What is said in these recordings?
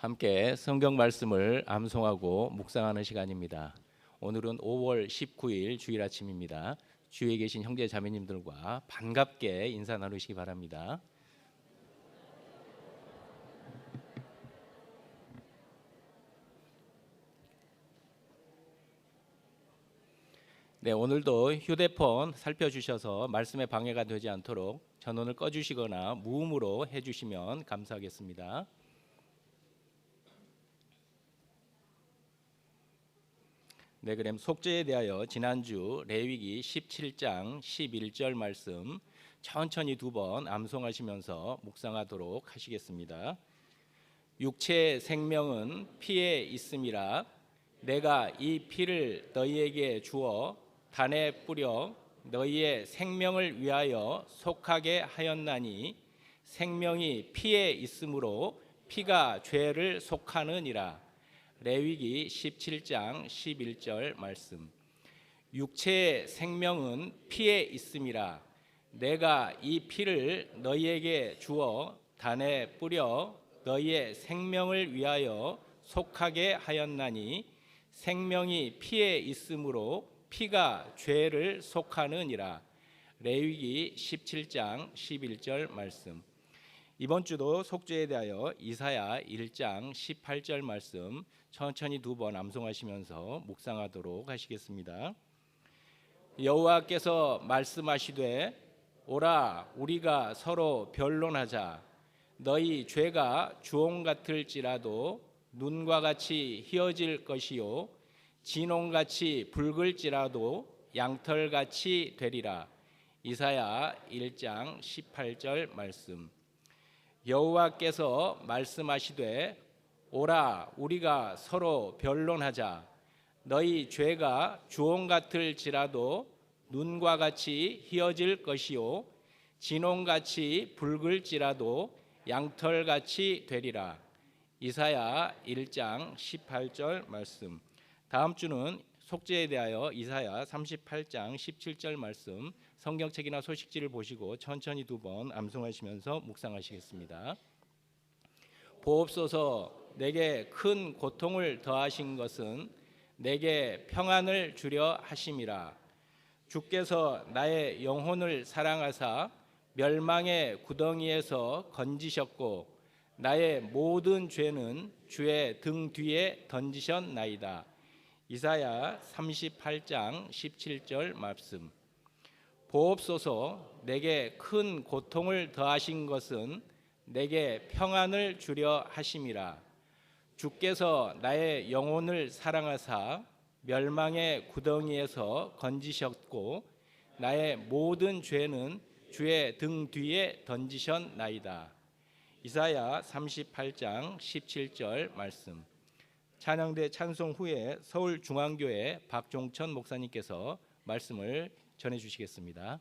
함께 성경 말씀을 암송하고 묵상하는 시간입니다. 오늘은 5월 19일 주일 아침입니다. 주위에 계신 형제 자매님들과 반갑게 인사 나누시기 바랍니다. 네, 오늘도 휴대폰 살펴주셔서 말씀에 방해가 되지 않도록 전원을 꺼주시거나 무음으로 해주시면 감사하겠습니다. 네, 그럼 속죄에 대하여 지난주 레위기 17장 11절 말씀 천천히 두 번 암송하시면서 묵상하도록 하시겠습니다. 육체의 생명은 피에 있음이라 내가 이 피를 너희에게 주어 단에 뿌려 너희의 생명을 위하여 속하게 하였나니 생명이 피에 있으므로 피가 죄를 속하느니라. 레위기 17장 11절 말씀. 육체의 생명은 피에 있음이라 내가 이 피를 너희에게 주어 단에 뿌려 너희의 생명을 위하여 속하게 하였나니 생명이 피에 있으므로 피가 죄를 속하느니라. 레위기 17장 11절 말씀. 이번 주도 속죄에 대하여 이사야 1장 18절 말씀 천천히 두 번 암송하시면서 묵상하도록 하시겠습니다. 여호와께서 말씀하시되 오라 우리가 서로 변론하자. 너희 죄가 주홍 같을지라도 눈과 같이 희어질 것이요 진홍같이 붉을지라도 양털같이 되리라. 이사야 1장 18절 말씀. 여호와께서 말씀하시되 오라 우리가 서로 변론하자. 너희 죄가 주홍 같을지라도 눈과 같이 희어질 것이요 진홍같이 붉을지라도 양털같이 되리라. 이사야 1장 18절 말씀. 다음 주는 속죄에 대하여 이사야 38장 17절 말씀 성경책이나 소식지를 보시고 천천히 두 번 암송하시면서 묵상하시겠습니다. 보옵소서 내게 큰 고통을 더하신 것은 내게 평안을 주려 하심이라. 주께서 나의 영혼을 사랑하사 멸망의 구덩이에서 건지셨고 나의 모든 죄는 주의 등 뒤에 던지셨나이다. 이사야 38장 17절 말씀. 보옵소서 내게 큰 고통을 더하신 것은 내게 평안을 주려 하심이라. 주께서 나의 영혼을 사랑하사 멸망의 구덩이에서 건지셨고 나의 모든 죄는 주의 등 뒤에 던지셨나이다. 이사야 38장 17절 말씀. 찬양대 찬송 후에 서울중앙교회 박종천 목사님께서 말씀을 전해 주시겠습니다.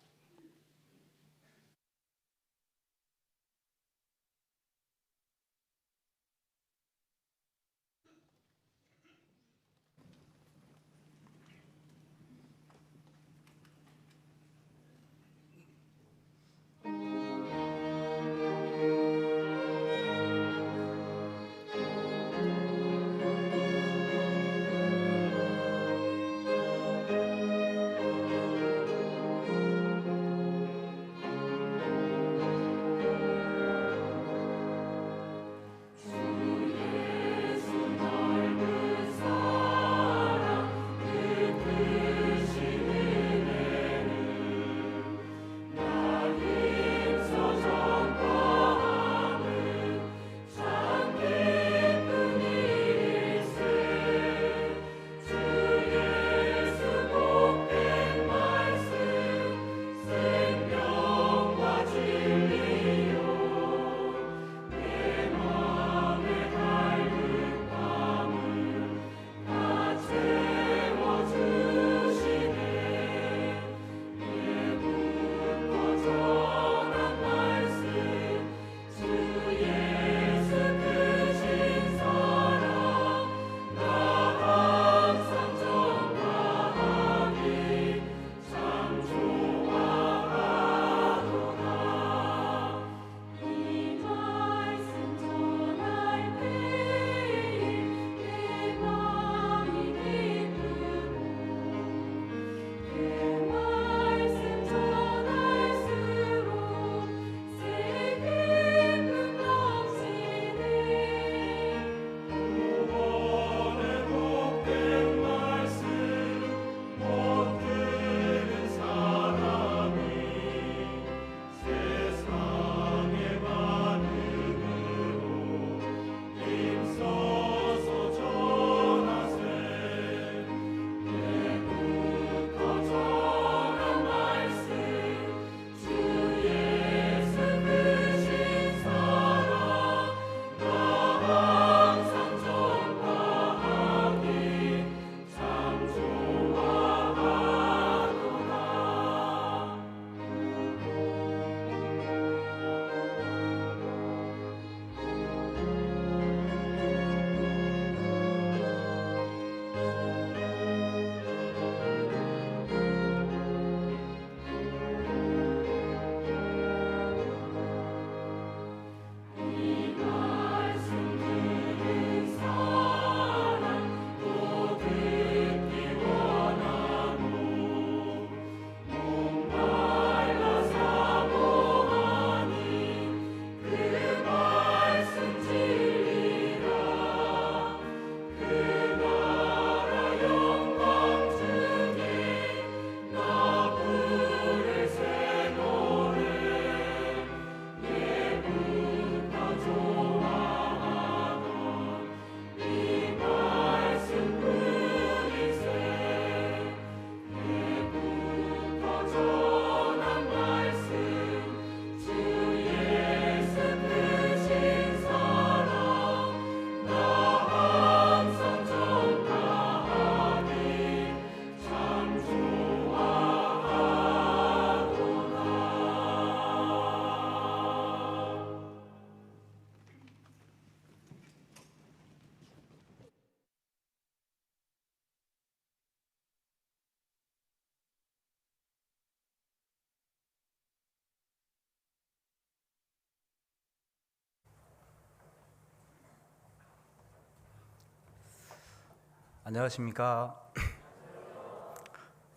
안녕하십니까?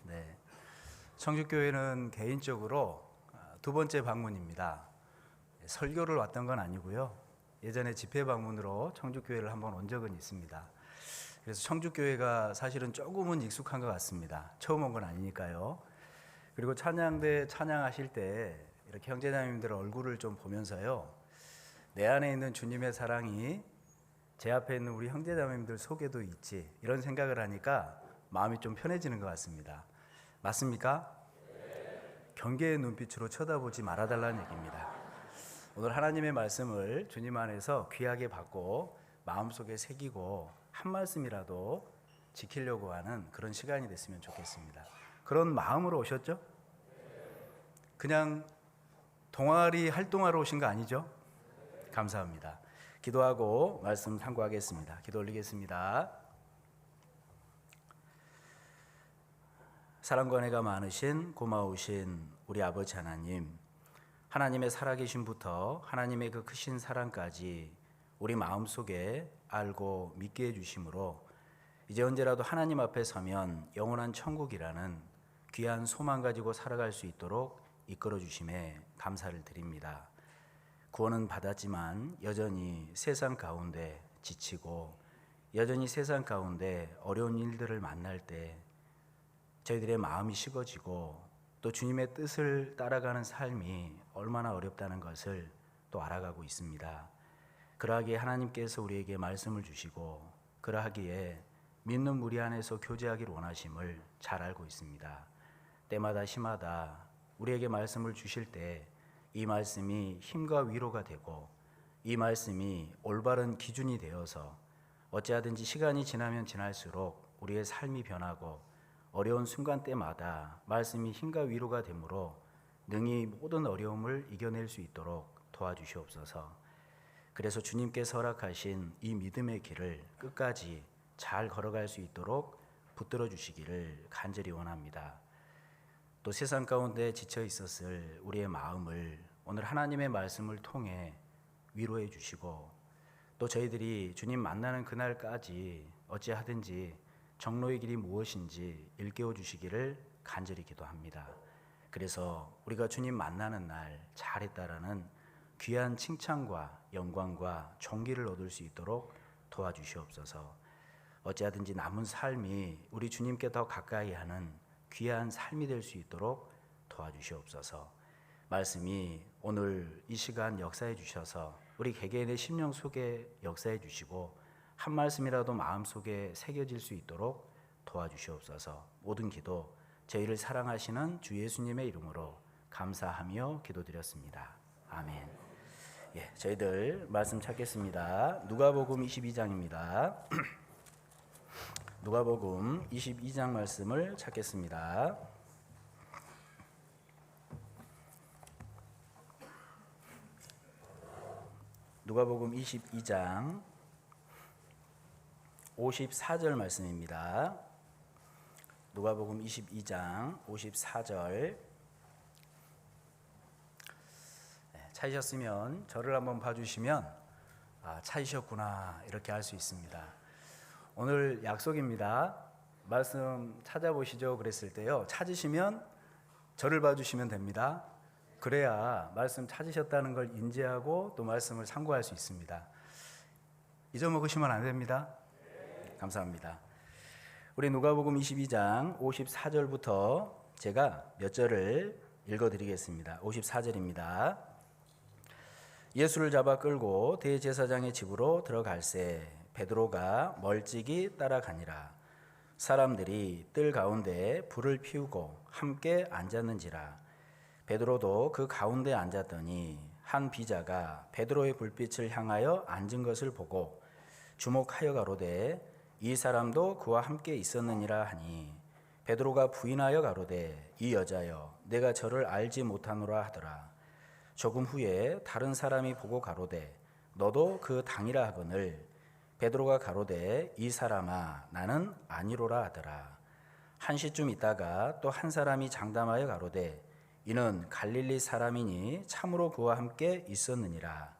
네, 청주교회는 개인적으로 두 번째 방문입니다. 설교를 왔던 건 아니고요. 예전에 집회 방문으로 청주교회를 한번 온 적은 있습니다. 그래서 청주교회가 사실은 조금은 익숙한 것 같습니다. 처음 온 건 아니니까요. 그리고 찬양대 찬양하실 때 이렇게 형제자매님들 얼굴을 좀 보면서요, 내 안에 있는 주님의 사랑이 제 앞에 있는 우리 형제자매님들 속에도 있지, 이런 생각을 하니까 마음이 좀 편해지는 것 같습니다. 맞습니까? 경계의 눈빛으로 쳐다보지 말아달라는 얘기입니다. 오늘 하나님의 말씀을 주님 안에서 귀하게 받고 마음속에 새기고 한 말씀이라도 지키려고 하는 그런 시간이 됐으면 좋겠습니다. 그런 마음으로 오셨죠? 그냥 동아리 활동하러 오신 거 아니죠? 감사합니다. 기도하고 말씀 상고하겠습니다. 기도 올리겠습니다. 사랑과 은혜가 많으신 고마우신 우리 아버지 하나님, 하나님의 살아계심부터 하나님의 그 크신 사랑까지 우리 마음속에 알고 믿게 해주심으로 이제 언제라도 하나님 앞에 서면 영원한 천국이라는 귀한 소망 가지고 살아갈 수 있도록 이끌어 주심에 감사를 드립니다. 구원은 받았지만 여전히 세상 가운데 지치고 여전히 세상 가운데 어려운 일들을 만날 때 저희들의 마음이 식어지고 또 주님의 뜻을 따라가는 삶이 얼마나 어렵다는 것을 또 알아가고 있습니다. 그러하기에 하나님께서 우리에게 말씀을 주시고 그러하기에 믿는 무리 안에서 교제하기를 원하심을 잘 알고 있습니다. 때마다 시마다 우리에게 말씀을 주실 때 이 말씀이 힘과 위로가 되고 이 말씀이 올바른 기준이 되어서 어찌하든지 시간이 지나면 지날수록 우리의 삶이 변하고 어려운 순간 때마다 말씀이 힘과 위로가 되므로 능히 모든 어려움을 이겨낼 수 있도록 도와주시옵소서. 그래서 주님께서 허락하신 이 믿음의 길을 끝까지 잘 걸어갈 수 있도록 붙들어 주시기를 간절히 원합니다. 또 세상 가운데 지쳐 있었을 우리의 마음을 오늘 하나님의 말씀을 통해 위로해 주시고 또 저희들이 주님 만나는 그날까지 어찌하든지 정로의 길이 무엇인지 일깨워 주시기를 간절히 기도합니다. 그래서 우리가 주님 만나는 날 잘했다라는 귀한 칭찬과 영광과 존귀를 얻을 수 있도록 도와주시옵소서. 어찌하든지 남은 삶이 우리 주님께 더 가까이 하는 귀한 삶이 될 수 있도록 도와주시옵소서. 말씀이 오늘 이 시간 역사해 주셔서 우리 개개인의 심령 속에 역사해 주시고 한 말씀이라도 마음속에 새겨질 수 있도록 도와주시옵소서. 모든 기도 저희를 사랑하시는 주 예수님의 이름으로 감사하며 기도드렸습니다. 아멘. 저희들 말씀 찾겠습니다. 누가복음 22장입니다. 누가복음 22장 말씀을 찾겠습니다. 누가복음 22장 54절 말씀입니다. 누가복음 22장 54절. 찾으셨으면 저를 한번 봐주시면 찾으셨구나 이렇게 알 수 있습니다. 오늘 약속입니다. 말씀 찾아보시죠 그랬을 때요, 찾으시면 저를 봐주시면 됩니다. 그래야 말씀 찾으셨다는 걸 인지하고 또 말씀을 상고할 수 있습니다. 잊어먹으시면 안 됩니다. 감사합니다. 우리 누가복음 22장 54절부터 제가 몇 절을 읽어드리겠습니다. 54절입니다. 예수를 잡아 끌고 대제사장의 집으로 들어갈새 베드로가 멀찍이 따라가니라. 사람들이 뜰 가운데 불을 피우고 함께 앉았는지라. 베드로도 그 가운데 앉았더니 한 비자가 베드로의 불빛을 향하여 앉은 것을 보고 주목하여 가로되 이 사람도 그와 함께 있었느니라 하니 베드로가 부인하여 가로되 이 여자여 내가 저를 알지 못하노라 하더라. 조금 후에 다른 사람이 보고 가로되 너도 그 당이라 하거늘 베드로가 가로되 이 사람아 나는 아니로라 하더라. 한 시쯤 있다가 또 한 사람이 장담하여 가로되 이는 갈릴리 사람이니 참으로 그와 함께 있었느니라.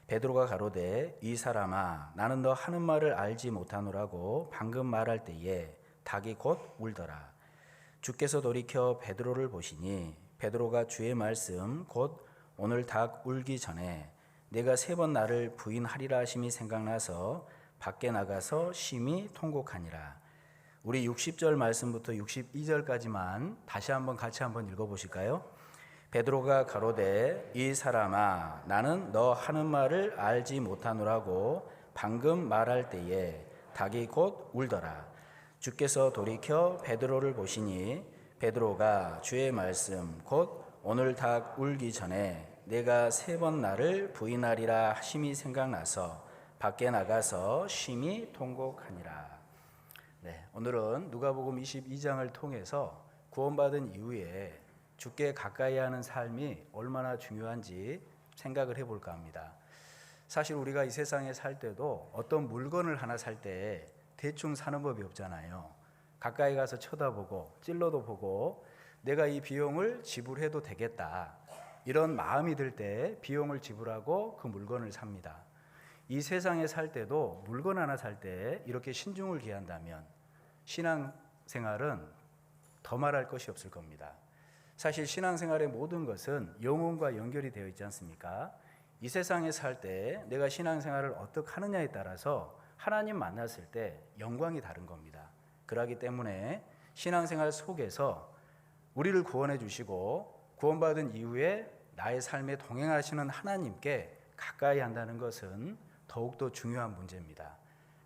베드로가 가로되 이 사람아 나는 너 하는 말을 알지 못하노라고 방금 말할 때에 닭이 곧 울더라. 주께서 돌이켜 베드로를 보시니 베드로가 주의 말씀 곧 오늘 닭 울기 전에 내가 3번 나를 부인하리라 하심이 생각나서 밖에 나가서 심히 통곡하니라. 우리 60절 말씀부터 62절까지만 다시 한번 같이 한번 읽어보실까요? 베드로가 가로되 이 사람아 나는 너 하는 말을 알지 못하노라고 방금 말할 때에 닭이 곧 울더라. 주께서 돌이켜 베드로를 보시니 베드로가 주의 말씀 곧 오늘 닭 울기 전에 내가 3번 나를 부인하리라 하심이 생각나서 밖에 나가서 심히 통곡하니라. 네, 오늘은 누가복음 22장을 통해서 구원받은 이후에 주께 가까이 하는 삶이 얼마나 중요한지 생각을 해볼까 합니다. 사실 우리가 이 세상에 살 때도 어떤 물건을 하나 살 때 대충 사는 법이 없잖아요. 가까이 가서 쳐다보고 찔러도 보고 내가 이 비용을 지불해도 되겠다, 이런 마음이 들 때 비용을 지불하고 그 물건을 삽니다. 이 세상에 살 때도 물건 하나 살 때 이렇게 신중을 기한다면 신앙생활은 더 말할 것이 없을 겁니다. 사실 신앙생활의 모든 것은 영혼과 연결이 되어 있지 않습니까? 이 세상에 살 때 내가 신앙생활을 어떻게 하느냐에 따라서 하나님 만났을 때 영광이 다른 겁니다. 그렇기 때문에 신앙생활 속에서 우리를 구원해 주시고 구원받은 이후에 나의 삶에 동행하시는 하나님께 가까이 한다는 것은 더욱더 중요한 문제입니다.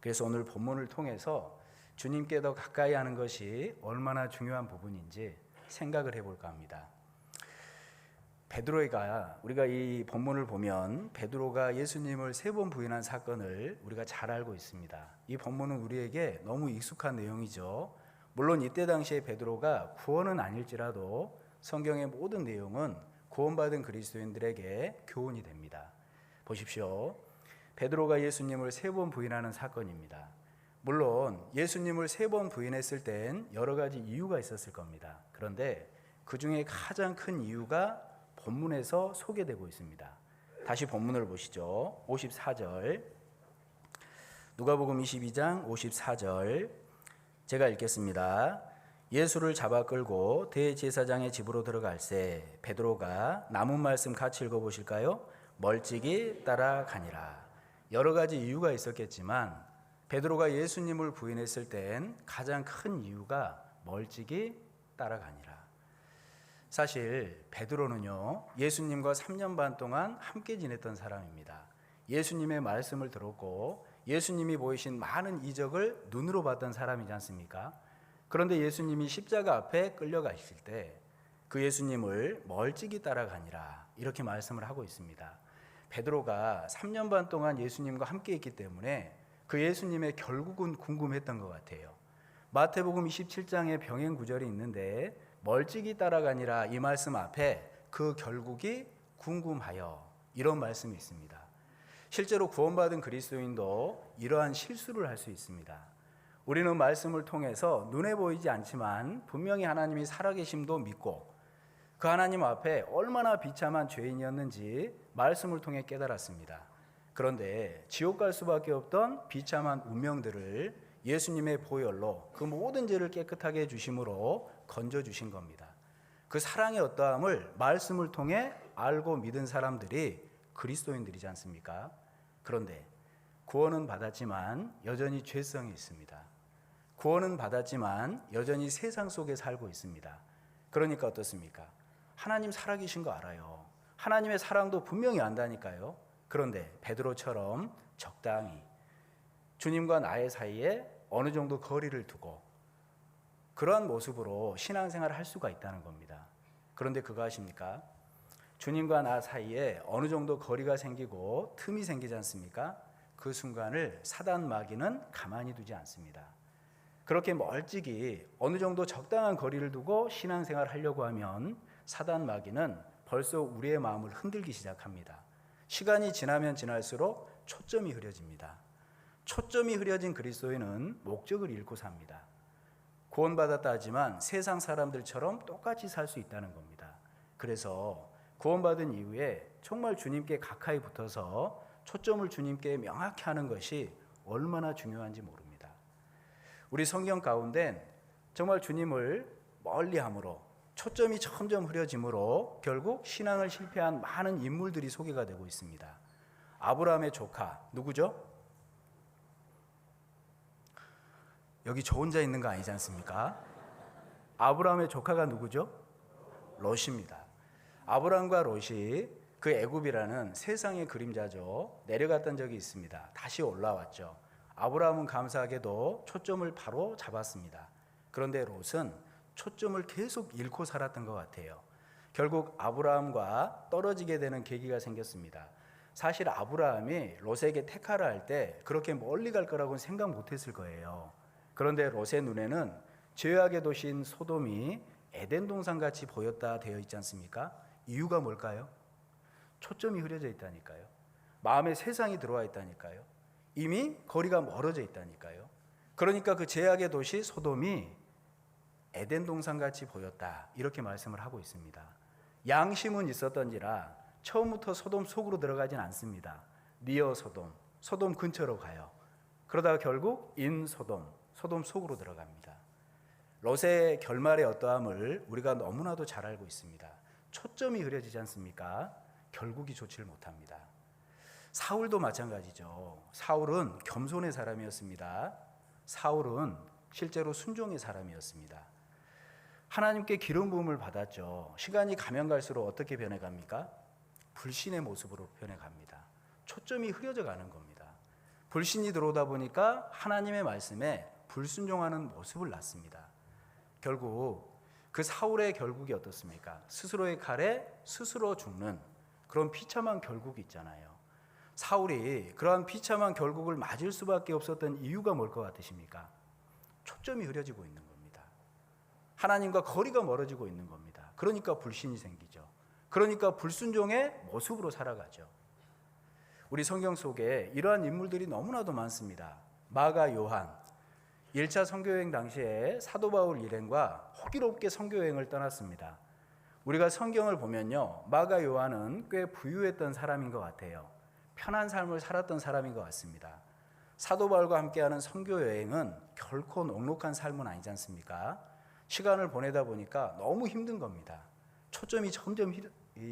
그래서 오늘 본문을 통해서 주님께 더 가까이 하는 것이 얼마나 중요한 부분인지 생각을 해볼까 합니다. 베드로가, 우리가 이 본문을 보면 베드로가 예수님을 3번 부인한 사건을 우리가 잘 알고 있습니다. 이 본문은 우리에게 너무 익숙한 내용이죠. 물론 이때 당시에 베드로가 구원은 아닐지라도 성경의 모든 내용은 구원받은 그리스도인들에게 교훈이 됩니다. 보십시오. 베드로가 예수님을 3번 부인하는 사건입니다. 물론 예수님을 3번 부인했을 땐 여러 가지 이유가 있었을 겁니다. 그런데 그 중에 가장 큰 이유가 본문에서 소개되고 있습니다. 다시 본문을 보시죠. 54절, 누가복음 22장 54절 제가 읽겠습니다. 예수를 잡아 끌고 대제사장의 집으로 들어갈새 베드로가 남은 말씀 같이 읽어보실까요? 멀찍이 따라가니라. 여러 가지 이유가 있었겠지만 베드로가 예수님을 부인했을 땐 가장 큰 이유가 멀찍이 따라가니라. 사실 베드로는요, 예수님과 3년 반 동안 함께 지냈던 사람입니다. 예수님의 말씀을 들었고 예수님이 보이신 많은 이적을 눈으로 봤던 사람이지 않습니까? 그런데 예수님이 십자가 앞에 끌려가실 때 그 예수님을 멀찍이 따라가니라, 이렇게 말씀을 하고 있습니다. 베드로가 3년 반 동안 예수님과 함께 있기 때문에 그 예수님의 결국은 궁금했던 것 같아요. 마태복음 27장에 병행 구절이 있는데 멀찍이 따라가니라, 이 말씀 앞에 그 결국이 궁금하여, 이런 말씀이 있습니다. 실제로 구원받은 그리스도인도 이러한 실수를 할 수 있습니다. 우리는 말씀을 통해서 눈에 보이지 않지만 분명히 하나님이 살아계심도 믿고 그 하나님 앞에 얼마나 비참한 죄인이었는지 말씀을 통해 깨달았습니다. 그런데 지옥 갈 수밖에 없던 비참한 운명들을 예수님의 보혈로 그 모든 죄를 깨끗하게 해주심으로 건져주신 겁니다. 그 사랑의 어떠함을 말씀을 통해 알고 믿은 사람들이 그리스도인들이지 않습니까? 그런데 구원은 받았지만 여전히 죄성이 있습니다. 구원은 받았지만 여전히 세상 속에 살고 있습니다. 그러니까 어떻습니까? 하나님 살아계신 거 알아요. 하나님의 사랑도 분명히 안다니까요. 그런데 베드로처럼 적당히 주님과 나의 사이에 어느 정도 거리를 두고 그러한 모습으로 신앙생활을 할 수가 있다는 겁니다. 그런데 그거 아십니까? 주님과 나 사이에 어느 정도 거리가 생기고 틈이 생기지 않습니까? 그 순간을 사단 마귀는 가만히 두지 않습니다. 그렇게 멀찍이 어느 정도 적당한 거리를 두고 신앙생활을 하려고 하면 사단 마귀는 벌써 우리의 마음을 흔들기 시작합니다. 시간이 지나면 지날수록 초점이 흐려집니다. 초점이 흐려진 그리스도인은 목적을 잃고 삽니다. 구원받았다 하지만 세상 사람들처럼 똑같이 살 수 있다는 겁니다. 그래서 구원받은 이후에 정말 주님께 가까이 붙어서 초점을 주님께 명확히 하는 것이 얼마나 중요한지 모릅니다. 우리 성경 가운데 정말 주님을 멀리함으로 초점이 점점 흐려짐으로 결국 신앙을 실패한 많은 인물들이 소개가 되고 있습니다. 아브라함의 조카 누구죠? 여기 저 혼자 있는 거 아니지 않습니까? 아브라함의 조카가 누구죠? 롯입니다. 아브라함과 롯이 그 애굽이라는 세상의 그림자죠. 내려갔던 적이 있습니다. 다시 올라왔죠. 아브라함은 감사하게도 초점을 바로 잡았습니다. 그런데 롯은 초점을 계속 잃고 살았던 것 같아요. 결국 아브라함과 떨어지게 되는 계기가 생겼습니다. 사실 아브라함이 롯에게 택하라 할 때 그렇게 멀리 갈 거라고는 생각 못했을 거예요. 그런데 롯의 눈에는 죄악의 도시인 소돔이 에덴 동산같이 보였다 되어 있지 않습니까? 이유가 뭘까요? 초점이 흐려져 있다니까요. 마음에 세상이 들어와 있다니까요. 이미 거리가 멀어져 있다니까요. 그러니까 그 죄악의 도시 소돔이 에덴 동산같이 보였다 이렇게 말씀을 하고 있습니다. 양심은 있었던지라 처음부터 소돔 속으로 들어가진 않습니다. 니어 소돔, 소돔 근처로 가요. 그러다가 결국 인 소돔, 소돔 속으로 들어갑니다. 롯의 결말의 어떠함을 우리가 너무나도 잘 알고 있습니다. 초점이 흐려지지 않습니까? 결국이 좋지를 못합니다. 사울도 마찬가지죠. 사울은 겸손의 사람이었습니다. 사울은 실제로 순종의 사람이었습니다. 하나님께 기름 부음을 받았죠. 시간이 가면 갈수록 어떻게 변해갑니까? 불신의 모습으로 변해갑니다. 초점이 흐려져 가는 겁니다. 불신이 들어오다 보니까 하나님의 말씀에 불순종하는 모습을 낳습니다. 결국 그 사울의 결국이 어떻습니까? 스스로의 칼에 스스로 죽는 그런 비참한 결국이 있잖아요. 사울이 그러한 비참한 결국을 맞을 수밖에 없었던 이유가 뭘 것 같으십니까? 초점이 흐려지고 있는 겁니다. 하나님과 거리가 멀어지고 있는 겁니다. 그러니까 불신이 생기죠. 그러니까 불순종의 모습으로 살아가죠. 우리 성경 속에 이러한 인물들이 너무나도 많습니다. 마가 요한 1차 선교여행 당시에 사도 바울 일행과 호기롭게 선교여행을 떠났습니다. 우리가 성경을 보면요, 마가 요한은 꽤 부유했던 사람인 것 같아요. 편한 삶을 살았던 사람인 것 같습니다. 사도 바울과 함께하는 선교여행은 결코 넉넉한 삶은 아니지 않습니까? 시간을 보내다 보니까 너무 힘든 겁니다. 초점이 점점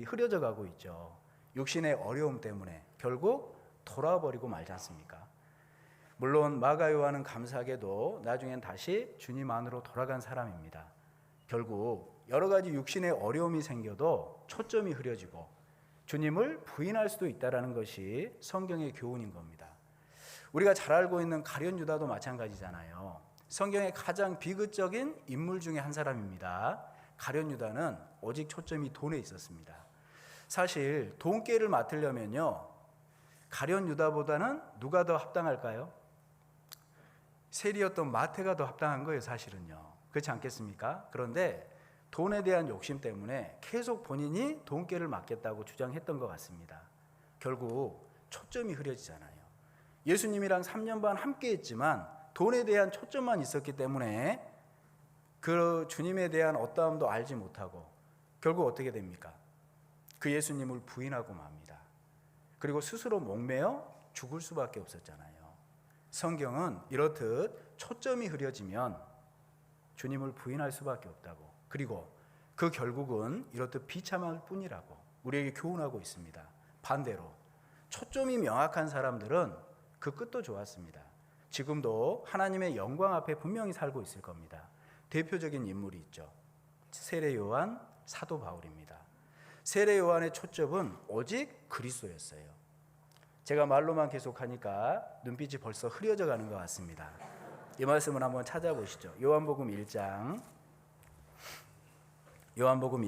흐려져 가고 있죠. 육신의 어려움 때문에 결국 돌아버리고 말지 않습니까? 물론 마가 요한은 감사하게도 나중엔 다시 주님 안으로 돌아간 사람입니다. 결국 여러 가지 육신의 어려움이 생겨도 초점이 흐려지고 주님을 부인할 수도 있다는 것이 성경의 교훈인 겁니다. 우리가 잘 알고 있는 가룟 유다도 마찬가지잖아요. 성경의 가장 비극적인 인물 중에 한 사람입니다. 가룟 유다는 오직 초점이 돈에 있었습니다. 사실 돈깨를 맡으려면요, 가룟 유다보다는 누가 더 합당할까요? 세리였던 마태가 더 합당한 거예요, 사실은요. 그렇지 않겠습니까? 그런데 돈에 대한 욕심 때문에 계속 본인이 돈깨를 맡겠다고 주장했던 것 같습니다. 결국 초점이 흐려지잖아요. 예수님이랑 3년 반 함께 했지만 돈에 대한 초점만 있었기 때문에 그 주님에 대한 어떠함도 알지 못하고 결국 어떻게 됩니까? 그 예수님을 부인하고 맙니다. 그리고 스스로 목매어 죽을 수밖에 없었잖아요. 성경은 이렇듯 초점이 흐려지면 주님을 부인할 수밖에 없다고, 그리고 그 결국은 이렇듯 비참할 뿐이라고 우리에게 교훈하고 있습니다. 반대로 초점이 명확한 사람들은 그 끝도 좋았습니다. 지금도 하나님의 영광 앞에 분명히 살고 있을 겁니다. 대표적인 인물이 있죠. 세례 요한, 사도 바울입니다. 세례 요한의 초점은 오직 그리스도였어요. 제가 말로만 계속하니까 눈빛이 벌써 흐려져 가는 것 같습니다. 이 말씀을 한번 찾아보시죠. 요한복음 1장 요한복음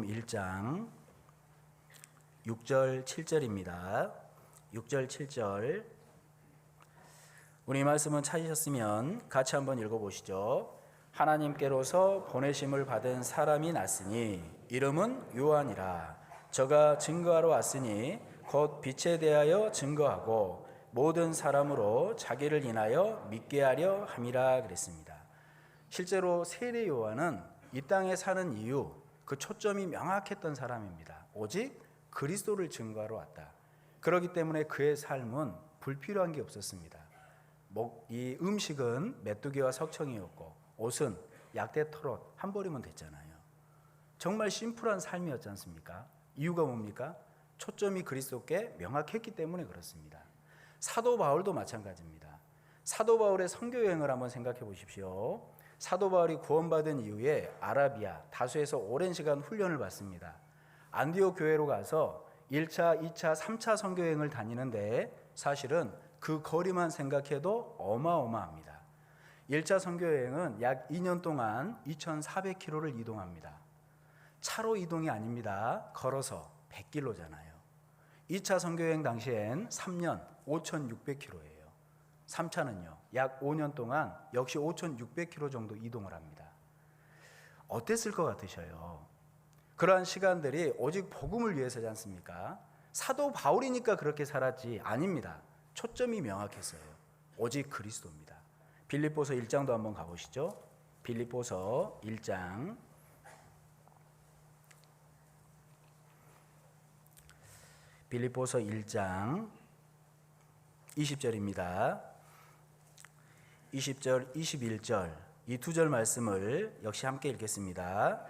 1장 6절 7절입니다. 6절 7절 우리 이 말씀은 찾으셨으면 같이 한번 읽어보시죠. 하나님께로서 보내심을 받은 사람이 났으니 이름은 요한이라. 저가 증거하러 왔으니 곧 빛에 대하여 증거하고 모든 사람으로 자기를 인하여 믿게 하려 함이라 그랬습니다. 실제로 세례 요한은 이 땅에 사는 이유, 그 초점이 명확했던 사람입니다. 오직 그리스도를 증거하러 왔다. 그렇기 때문에 그의 삶은 불필요한 게 없었습니다. 이 음식은 메뚜기와 석청이었고 옷은 약대 털옷 한 벌이면 됐잖아요. 정말 심플한 삶이었지 않습니까? 이유가 뭡니까? 초점이 그리스도께 명확했기 때문에 그렇습니다. 사도 바울도 마찬가지입니다. 사도 바울의 선교 여행을 한번 생각해 보십시오. 사도 바울이 구원받은 이후에 아라비아 다수에서 오랜 시간 훈련을 받습니다. 안디옥 교회로 가서 1차, 2차, 3차 선교 여행을 다니는데 사실은 그 거리만 생각해도 어마어마합니다. 1차 선교 여행은 약 2년 동안 2,400km를 이동합니다. 차로 이동이 아닙니다. 걸어서 100km잖아요. 2차 선교 여행 당시엔 3년 5,600km예요. 3차는요, 약 5년 동안 역시 5,600km 정도 이동을 합니다. 어땠을 것 같으셔요? 그러한 시간들이 오직 복음을 위해서지 않습니까? 사도 바울이니까 그렇게 살았지 아닙니다. 초점이 명확했어요. 오직 그리스도입니다. 빌립보서 1장도 한번 가보시죠. 빌립보서 1장 20절입니다. 20절, 21절 이 두 절 말씀을 역시 함께 읽겠습니다.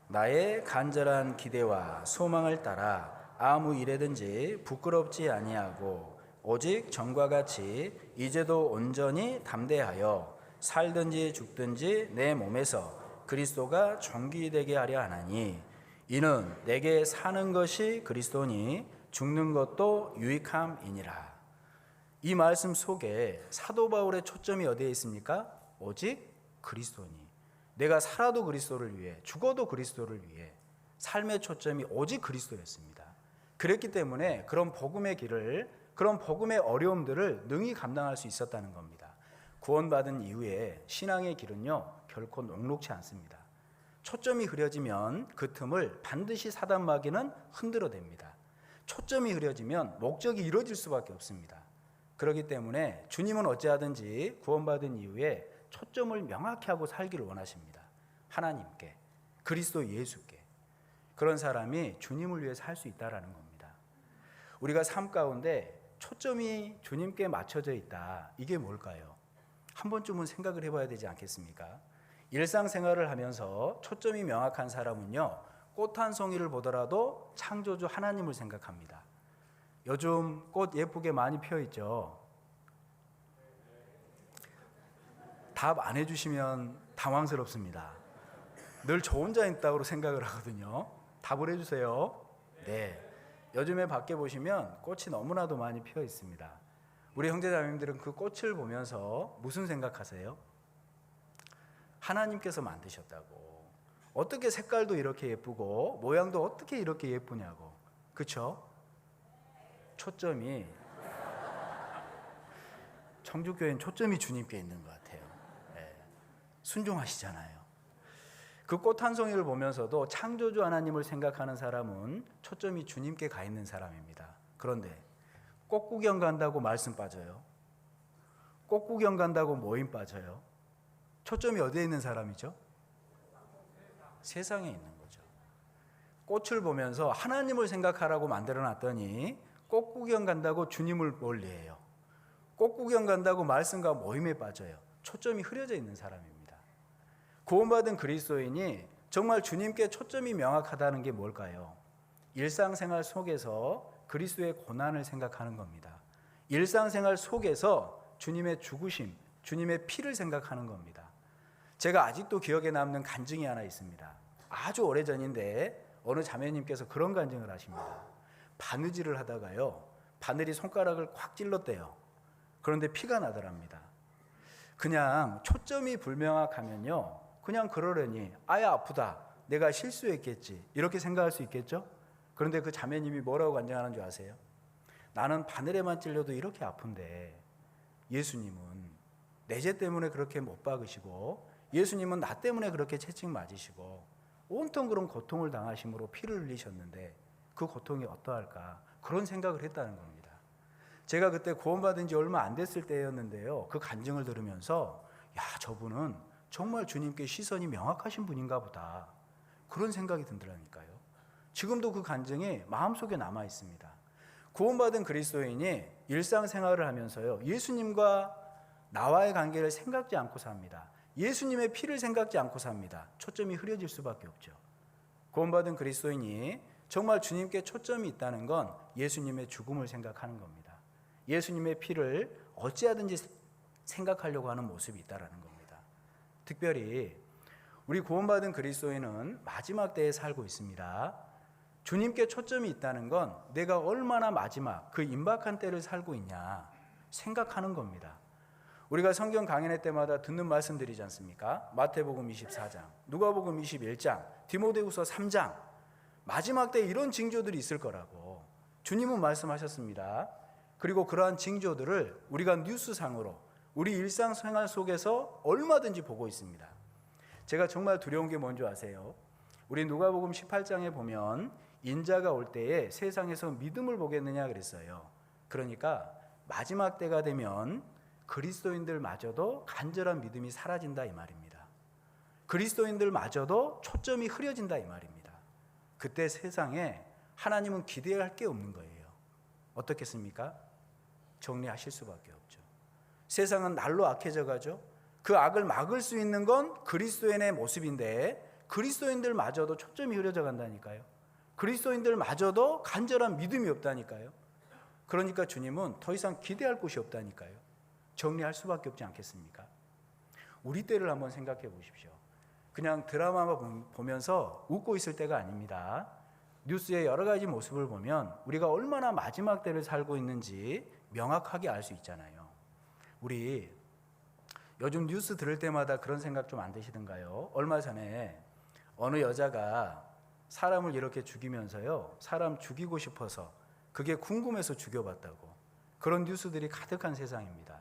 나의 간절한 기대와 소망을 따라 아무 일에든지 부끄럽지 아니하고 오직 전과 같이 이제도 온전히 담대하여 살든지 죽든지 내 몸에서 그리스도가 존귀되게 하려 하나니 이는 내게 사는 것이 그리스도니 죽는 것도 유익함이니라. 이 말씀 속에 사도 바울의 초점이 어디에 있습니까? 오직 그리스도니. 내가 살아도 그리스도를 위해, 죽어도 그리스도를 위해 삶의 초점이 오직 그리스도였습니다. 그랬기 때문에 그런 복음의 길을, 그런 복음의 어려움들을 능히 감당할 수 있었다는 겁니다. 구원받은 이후에 신앙의 길은요, 결코 녹록지 않습니다. 초점이 흐려지면 그 틈을 반드시 사단 마귀는 흔들어댑니다. 초점이 흐려지면 목적이 이루어질 수밖에 없습니다. 그렇기 때문에 주님은 어찌하든지 구원받은 이후에 초점을 명확히 하고 살기를 원하십니다. 하나님께, 그리스도 예수께. 그런 사람이 주님을 위해 살 수 있다라는 겁니다. 우리가 삶 가운데 초점이 주님께 맞춰져 있다. 이게 뭘까요? 한 번쯤은 생각을 해봐야 되지 않겠습니까? 일상생활을 하면서 초점이 명확한 사람은요, 꽃 한 송이를 보더라도 창조주 하나님을 생각합니다. 요즘 꽃 예쁘게 많이 피어 있죠. 답 안 해주시면 당황스럽습니다. 늘 저 혼자 있다고 생각을 하거든요. 답을 해주세요. 네. 요즘에 밖에 보시면 꽃이 너무나도 많이 피어 있습니다. 우리 형제자매님들은 그 꽃을 보면서 무슨 생각하세요? 하나님께서 만드셨다고. 어떻게 색깔도 이렇게 예쁘고 모양도 어떻게 이렇게 예쁘냐고. 그렇죠? 초점이 청주교회는 초점이 주님께 있는 것 같아요. 네. 순종하시잖아요. 그 꽃 한 송이를 보면서도 창조주 하나님을 생각하는 사람은 초점이 주님께 가 있는 사람입니다. 그런데 꽃 구경 간다고 말씀 빠져요. 꽃 구경 간다고 모임 빠져요. 초점이 어디에 있는 사람이죠? 세상에 있는 거죠. 꽃을 보면서 하나님을 생각하라고 만들어 놨더니 꽃 구경 간다고 주님을 멀리해요. 꽃 구경 간다고 말씀과 모임에 빠져요. 초점이 흐려져 있는 사람입니다. 구원받은 그리스도인이 정말 주님께 초점이 명확하다는 게 뭘까요? 일상생활 속에서 그리스도의 고난을 생각하는 겁니다. 일상생활 속에서 주님의 죽으심, 주님의 피를 생각하는 겁니다. 제가 아직도 기억에 남는 간증이 하나 있습니다. 아주 오래전인데 어느 자매님께서 그런 간증을 하십니다. 바느질을 하다가요, 바늘이 손가락을 꽉 찔렀대요. 그런데 피가 나더랍니다. 그냥 초점이 불명확하면요, 그냥 그러려니 아야 아프다, 내가 실수했겠지, 이렇게 생각할 수 있겠죠? 그런데 그 자매님이 뭐라고 간증하는 줄 아세요? 나는 바늘에만 찔려도 이렇게 아픈데 예수님은 내 죄 때문에 그렇게 못 박으시고 예수님은 나 때문에 그렇게 채찍 맞으시고 온통 그런 고통을 당하심으로 피를 흘리셨는데 그 고통이 어떠할까, 그런 생각을 했다는 겁니다. 제가 그때 구원받은 지 얼마 안 됐을 때였는데요, 그 간증을 들으면서 야, 저분은 정말 주님께 시선이 명확하신 분인가 보다, 그런 생각이 든다니까요. 지금도 그 간증이 마음속에 남아 있습니다. 구원받은 그리스도인이 일상생활을 하면서요, 예수님과 나와의 관계를 생각지 않고 삽니다. 예수님의 피를 생각지 않고 삽니다. 초점이 흐려질 수밖에 없죠. 구원받은 그리스도인이 정말 주님께 초점이 있다는 건 예수님의 죽음을 생각하는 겁니다. 예수님의 피를 어찌하든지 생각하려고 하는 모습이 있다는 겁니다. 특별히 우리 구원받은 그리스도인은 마지막 때에 살고 있습니다. 주님께 초점이 있다는 건 내가 얼마나 마지막 그 임박한 때를 살고 있냐 생각하는 겁니다. 우리가 성경 강연회 때마다 듣는 말씀들이지 않습니까? 마태복음 24장, 누가복음 21장, 디모데후서 3장, 마지막 때 이런 징조들이 있을 거라고 주님은 말씀하셨습니다. 그리고 그러한 징조들을 우리가 뉴스상으로 우리 일상생활 속에서 얼마든지 보고 있습니다. 제가 정말 두려운 게 뭔지 아세요? 우리 누가복음 18장에 보면 인자가 올 때에 세상에서 믿음을 보겠느냐 그랬어요. 그러니까 마지막 때가 되면 그리스도인들마저도 간절한 믿음이 사라진다 이 말입니다. 그리스도인들마저도 초점이 흐려진다 이 말입니다. 그때 세상에 하나님은 기대할 게 없는 거예요. 어떻겠습니까? 정리하실 수밖에 없죠. 세상은 날로 악해져 가죠. 그 악을 막을 수 있는 건 그리스도인의 모습인데 그리스도인들마저도 초점이 흐려져 간다니까요. 그리스도인들마저도 간절한 믿음이 없다니까요. 그러니까 주님은 더 이상 기대할 곳이 없다니까요. 정리할 수밖에 없지 않겠습니까? 우리 때를 한번 생각해 보십시오. 그냥 드라마만 보면서 웃고 있을 때가 아닙니다. 뉴스의 여러 가지 모습을 보면 우리가 얼마나 마지막 때를 살고 있는지 명확하게 알 수 있잖아요. 우리 요즘 뉴스 들을 때마다 그런 생각 좀 안 드시던가요? 얼마 전에 어느 여자가 사람을 이렇게 죽이면서요, 사람 죽이고 싶어서 그게 궁금해서 죽여봤다고, 그런 뉴스들이 가득한 세상입니다.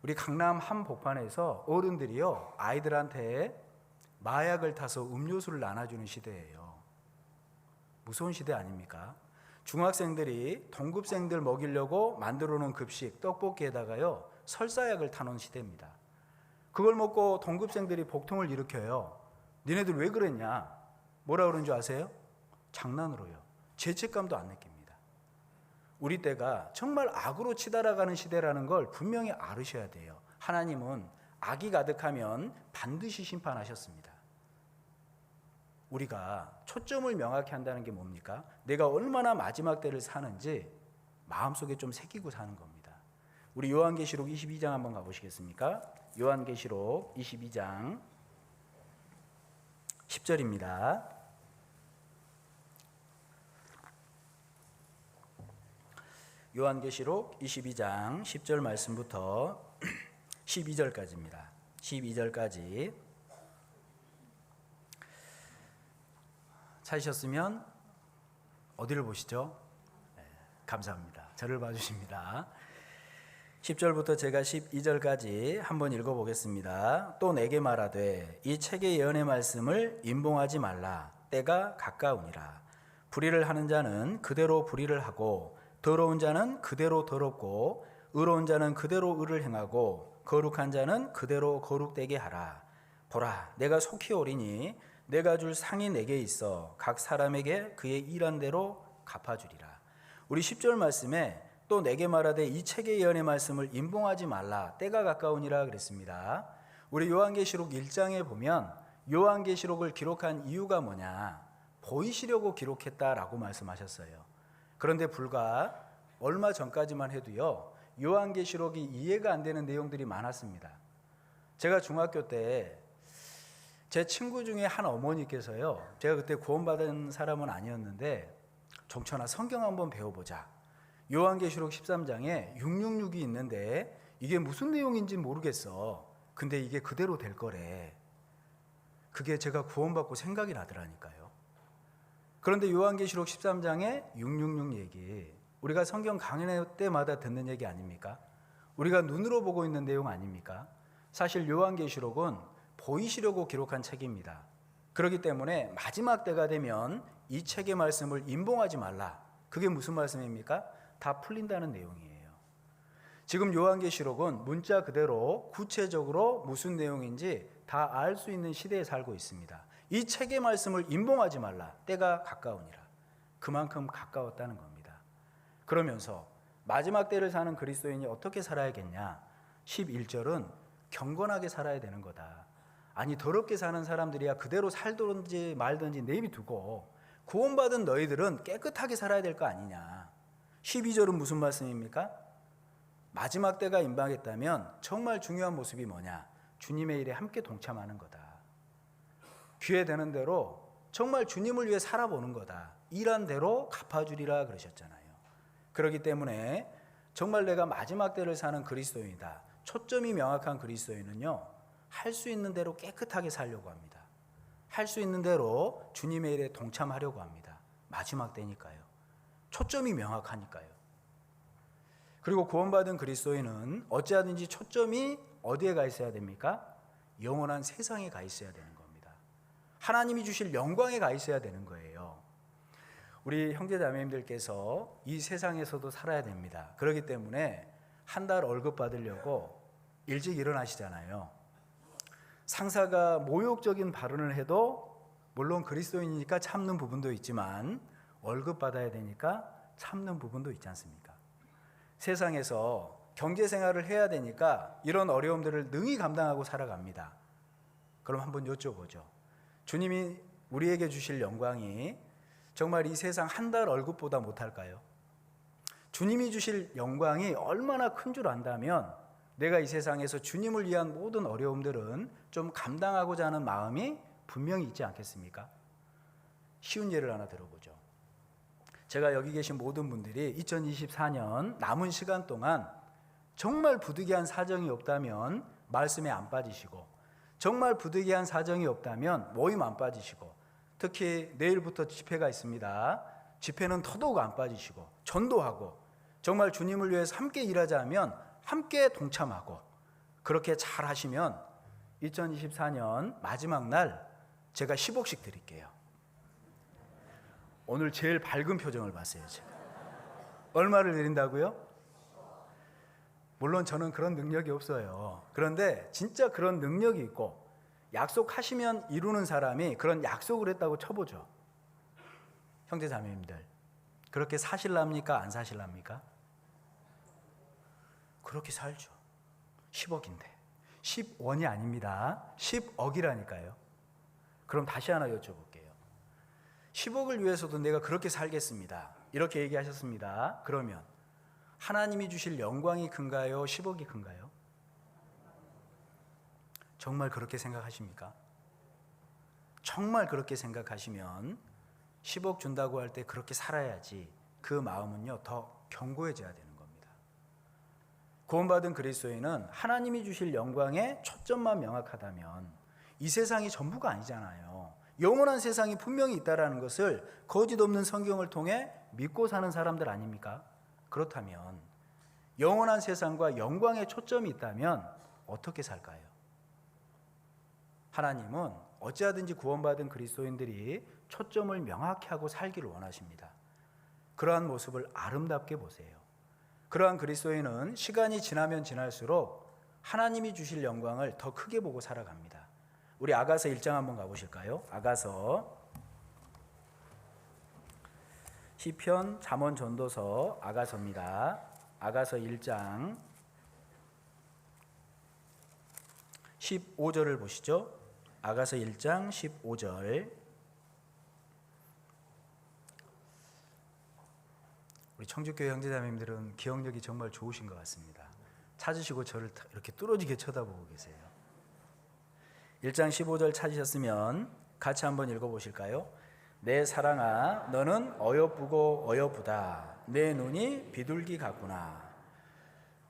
우리 강남 한복판에서 어른들이요, 아이들한테 마약을 타서 음료수를 나눠주는 시대예요. 무서운 시대 아닙니까? 중학생들이 동급생들 먹이려고 만들어 놓은 급식 떡볶이에다가요 설사약을 타놓은 시대입니다. 그걸 먹고 동급생들이 복통을 일으켜요. 니네들 왜 그랬냐? 뭐라 그런 줄 아세요? 장난으로요. 죄책감도 안 느낍니다. 우리 때가 정말 악으로 치달아가는 시대라는 걸 분명히 알으셔야 돼요. 하나님은 악이 가득하면 반드시 심판하셨습니다. 우리가 초점을 명확히 한다는 게 뭡니까? 내가 얼마나 마지막 때를 사는지 마음속에 좀 새기고 사는 겁니다. 우리 요한계시록 22장 한번 가보시겠습니까? 요한계시록 22장 10절입니다. 요한계시록 22장 10절 말씀부터 12절까지입니다. 12절까지 찾으셨으면 어디를 보시죠? 네, 감사합니다. 저를 봐주십니다. 10절부터 제가 12절까지 한번 읽어보겠습니다. 또 내게 말하되 이 책의 예언의 말씀을 임봉하지 말라. 때가 가까우니라. 불의를 하는 자는 그대로 불의를 하고 더러운 자는 그대로 더럽고 의로운 자는 그대로 의를 행하고 거룩한 자는 그대로 거룩되게 하라. 보라, 내가 속히 오리니 내가 줄 상이 내게 있어 각 사람에게 그의 일한 대로 갚아주리라. 우리 10절 말씀에 또 내게 말하되 이 책의 예언의 말씀을 임봉하지 말라. 때가 가까우니라 그랬습니다. 우리 요한계시록 1장에 보면 요한계시록을 기록한 이유가 뭐냐? 보이시려고 기록했다라고 말씀하셨어요. 그런데 불과 얼마 전까지만 해도요, 요한계시록이 이해가 안 되는 내용들이 많았습니다. 제가 중학교 때 제 친구 중에 한 어머니께서요, 제가 그때 구원받은 사람은 아니었는데 종천아 성경 한번 배워보자. 요한계시록 13장에 666이 있는데 이게 무슨 내용인지 모르겠어. 근데 이게 그대로 될 거래. 그게 제가 구원받고 생각이 나더라니까요. 그런데 요한계시록 13장에 666 얘기, 우리가 성경 강연회 때마다 듣는 얘기 아닙니까? 우리가 눈으로 보고 있는 내용 아닙니까? 사실 요한계시록은 보이시려고 기록한 책입니다. 그렇기 때문에 마지막 때가 되면 이 책의 말씀을 임봉하지 말라. 그게 무슨 말씀입니까? 다 풀린다는 내용이에요. 지금 요한계시록은 문자 그대로 구체적으로 무슨 내용인지 다 알 수 있는 시대에 살고 있습니다. 이 책의 말씀을 임봉하지 말라. 때가 가까우니라. 그만큼 가까웠다는 겁니다. 그러면서 마지막 때를 사는 그리스도인이 어떻게 살아야겠냐? 11절은 경건하게 살아야 되는 거다. 아니 더럽게 사는 사람들이야 그대로 살든지 말든지 내비두고 구원받은 너희들은 깨끗하게 살아야 될 거 아니냐. 12절은 무슨 말씀입니까? 마지막 때가 임박했다면 정말 중요한 모습이 뭐냐? 주님의 일에 함께 동참하는 거다. 기회 되는 대로 정말 주님을 위해 살아보는 거다. 일한 대로 갚아주리라 그러셨잖아요. 그렇기 때문에 정말 내가 마지막 때를 사는 그리스도인이다. 초점이 명확한 그리스도인은요, 할 수 있는 대로 깨끗하게 살려고 합니다. 할 수 있는 대로 주님의 일에 동참하려고 합니다. 마지막 때니까요. 초점이 명확하니까요. 그리고 구원받은 그리스도인은 어찌하든지 초점이 어디에 가 있어야 됩니까? 영원한 세상에 가 있어야 되는 겁니다. 하나님이 주실 영광에 가 있어야 되는 거예요. 우리 형제자매님들께서 이 세상에서도 살아야 됩니다. 그렇기 때문에 한 달 월급 받으려고 일찍 일어나시잖아요. 상사가 모욕적인 발언을 해도 물론 그리스도인이니까 참는 부분도 있지만 월급 받아야 되니까 참는 부분도 있지 않습니까? 세상에서 경제생활을 해야 되니까 이런 어려움들을 능히 감당하고 살아갑니다. 그럼 한번 여쭤보죠. 주님이 우리에게 주실 영광이 정말 이 세상 한 달 월급보다 못할까요? 주님이 주실 영광이 얼마나 큰 줄 안다면 내가 이 세상에서 주님을 위한 모든 어려움들은 좀 감당하고자 하는 마음이 분명히 있지 않겠습니까? 쉬운 예를 하나 들어보죠. 제가 여기 계신 모든 분들이 2024년 남은 시간 동안 정말 부득이한 사정이 없다면 말씀에 안 빠지시고, 정말 부득이한 사정이 없다면 모임 안 빠지시고, 특히 내일부터 집회가 있습니다. 집회는 더더욱 안 빠지시고 전도하고 정말 주님을 위해서 함께 일하자면 함께 동참하고 그렇게 잘 하시면 2024년 마지막 날 제가 10억씩 드릴게요. 오늘 제일 밝은 표정을 봤어요. 제가. 얼마를 드린다고요? 물론 저는 그런 능력이 없어요. 그런데 진짜 그런 능력이 있고 약속하시면 이루는 사람이 그런 약속을 했다고 쳐보죠. 형제자매님들, 그렇게 사실랍니까? 안 사실랍니까? 그렇게 살죠. 10억인데 10원이 아닙니다. 10억이라니까요. 그럼 다시 하나 여쭤볼게요. 10억을 위해서도 내가 그렇게 살겠습니다. 이렇게 얘기하셨습니다. 그러면 하나님이 주실 영광이 큰가요? 10억이 큰가요? 정말 그렇게 생각하십니까? 정말 그렇게 생각하시면 10억 준다고 할 때 그렇게 살아야지 그 마음은요 더 견고해져야 되는 겁니다. 구원받은 그리스도인은 하나님이 주실 영광에 초점만 명확하다면 이 세상이 전부가 아니잖아요. 영원한 세상이 분명히 있다라는 것을 거짓 없는 성경을 통해 믿고 사는 사람들 아닙니까? 그렇다면 영원한 세상과 영광에 초점이 있다면 어떻게 살까요? 하나님은 어찌하든지 구원받은 그리스도인들이 초점을 명확히 하고 살기를 원하십니다. 그러한 모습을 아름답게 보세요. 그러한 그리스도인은 시간이 지나면 지날수록 하나님이 주실 영광을 더 크게 보고 살아갑니다. 우리 아가서 1장 한번 가보실까요? 아가서 시편, 잠언, 전도서, 아가서입니다. 아가서 1장 15절을 보시죠. 아가서 1장 15절. 우리 청주교회 형제자매님들은 기억력이 정말 좋으신 것 같습니다. 찾으시고 저를 이렇게 뚫어지게 쳐다보고 계세요. 1장 15절 찾으셨으면 같이 한번 읽어보실까요? 내 사랑아 너는 어여쁘고 어여쁘다. 내 눈이 비둘기 같구나.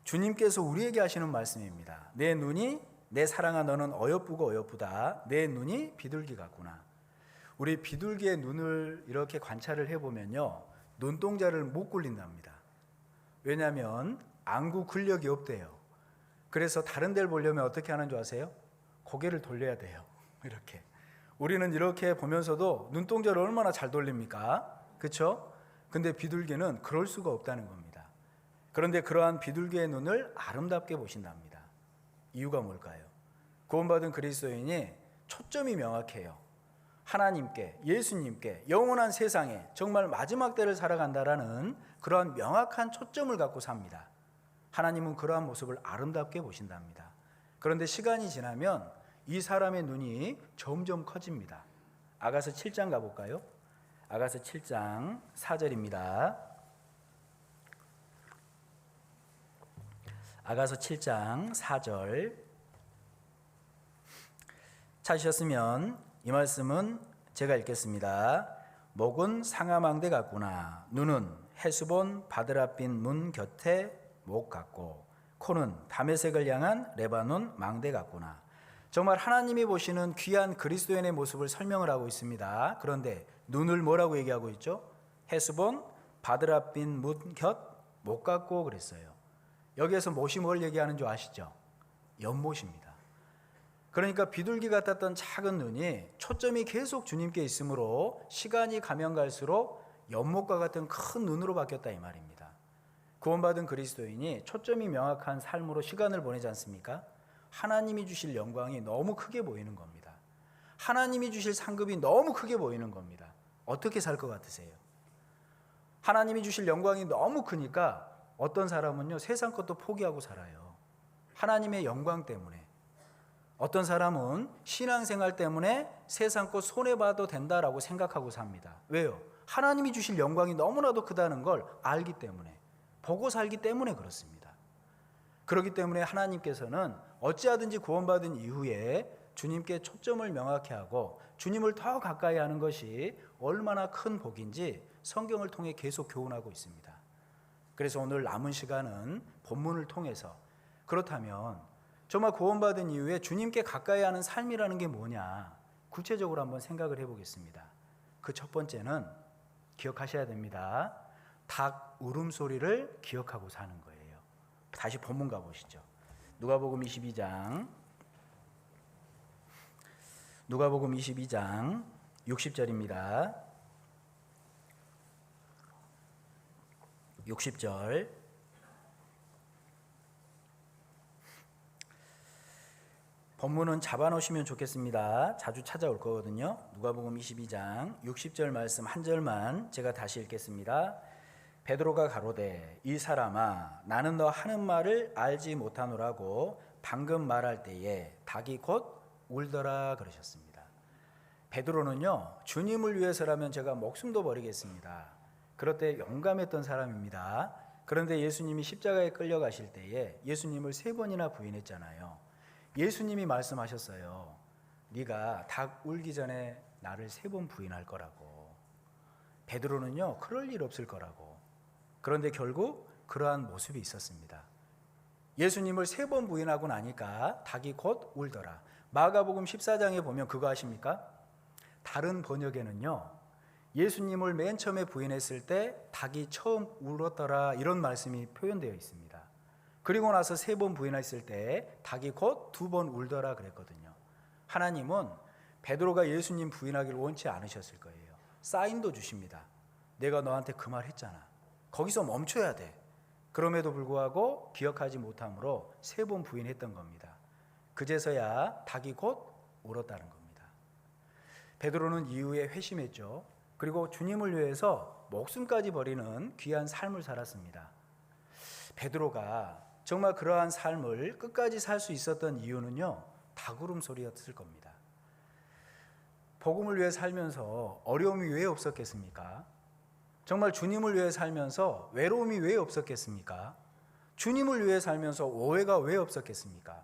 주님께서 우리에게 하시는 말씀입니다. 내 사랑아 너는 어여쁘고 어여쁘다. 내 눈이 비둘기 같구나. 우리 비둘기의 눈을 이렇게 관찰을 해보면요, 눈동자를 못 굴린답니다. 왜냐하면 안구 근력이 없대요. 그래서 다른 데를 보려면 어떻게 하는 줄 아세요? 고개를 돌려야 돼요. 이렇게. 우리는 이렇게 보면서도 눈동자를 얼마나 잘 돌립니까? 그렇죠? 근데 비둘기는 그럴 수가 없다는 겁니다. 그런데 그러한 비둘기의 눈을 아름답게 보신답니다. 이유가 뭘까요? 구원받은 그리스도인이 초점이 명확해요. 하나님께, 예수님께, 영원한 세상에 정말 마지막 때를 살아간다라는 그러한 명확한 초점을 갖고 삽니다. 하나님은 그러한 모습을 아름답게 보신답니다. 그런데 시간이 지나면 이 사람의 눈이 점점 커집니다. 아가서 7장 가볼까요? 아가서 7장 4절입니다. 아가서 7장 4절 찾으셨으면 이 말씀은 제가 읽겠습니다. 목은 상하망대 같구나. 눈은 헤스본 바드라빛 문 곁에 목 같고 코는 다메섹을 향한 레바논 망대 같구나. 정말 하나님이 보시는 귀한 그리스도인의 모습을 설명을 하고 있습니다. 그런데 눈을 뭐라고 얘기하고 있죠? 헤스본 바드라빛 문 곁 목 같고 그랬어요. 여기에서 못이 뭘 얘기하는 줄 아시죠? 연못입니다. 그러니까 비둘기 같았던 작은 눈이 초점이 계속 주님께 있으므로 시간이 가면 갈수록 연못과 같은 큰 눈으로 바뀌었다 이 말입니다. 구원받은 그리스도인이 초점이 명확한 삶으로 시간을 보내지 않습니까? 하나님이 주실 영광이 너무 크게 보이는 겁니다. 하나님이 주실 상급이 너무 크게 보이는 겁니다. 어떻게 살 것 같으세요? 하나님이 주실 영광이 너무 크니까 어떤 사람은요 세상 것도 포기하고 살아요. 하나님의 영광 때문에. 어떤 사람은 신앙생활 때문에 세상 것 손해봐도 된다라고 생각하고 삽니다. 왜요? 하나님이 주실 영광이 너무나도 크다는 걸 알기 때문에, 보고 살기 때문에 그렇습니다. 그렇기 때문에 하나님께서는 어찌하든지 구원받은 이후에 주님께 초점을 명확히 하고 주님을 더 가까이 하는 것이 얼마나 큰 복인지 성경을 통해 계속 교훈하고 있습니다. 그래서 오늘 남은 시간은 본문을 통해서 그렇다면 정말 구원받은 이후에 주님께 가까이 하는 삶이라는 게 뭐냐 구체적으로 한번 생각을 해보겠습니다. 그 첫 번째는 기억하셔야 됩니다. 닭 울음소리를 기억하고 사는 거예요. 다시 본문 가보시죠. 누가복음 22장 60절입니다. 60절 본문은 잡아놓으시면 좋겠습니다. 자주 찾아올 거거든요. 누가복음 22장 60절 말씀 한 절만 제가 다시 읽겠습니다. 베드로가 가로되 이 사람아 나는 너 하는 말을 알지 못하노라고 방금 말할 때에 닭이 곧 울더라 그러셨습니다. 베드로는요 주님을 위해서라면 제가 목숨도 버리겠습니다. 그럴 때 용감했던 사람입니다. 그런데 예수님이 십자가에 끌려가실 때에 예수님을 3번이나 부인했잖아요. 예수님이 말씀하셨어요. 네가 닭 울기 전에 나를 3번 부인할 거라고. 베드로는요 그럴 일 없을 거라고. 그런데 결국 그러한 모습이 있었습니다. 예수님을 3번 부인하고 나니까 닭이 곧 울더라. 마가복음 14장에 보면 그거 아십니까? 다른 번역에는요 예수님을 맨 처음에 부인했을 때 닭이 처음 울었더라 이런 말씀이 표현되어 있습니다. 그리고 나서 3번 부인했을 때 닭이 곧 2번 울더라 그랬거든요. 하나님은 베드로가 예수님 부인하기를 원치 않으셨을 거예요. 사인도 주십니다. 내가 너한테 그 말 했잖아. 거기서 멈춰야 돼. 그럼에도 불구하고 기억하지 못함으로 3번 부인했던 겁니다. 그제서야 닭이 곧 울었다는 겁니다. 베드로는 이후에 회심했죠. 그리고 주님을 위해서 목숨까지 버리는 귀한 삶을 살았습니다. 베드로가 정말 그러한 삶을 끝까지 살 수 있었던 이유는요 닭 울음소리였을 겁니다. 복음을 위해 살면서 어려움이 왜 없었겠습니까? 정말 주님을 위해 살면서 외로움이 왜 없었겠습니까? 주님을 위해 살면서 오해가 왜 없었겠습니까?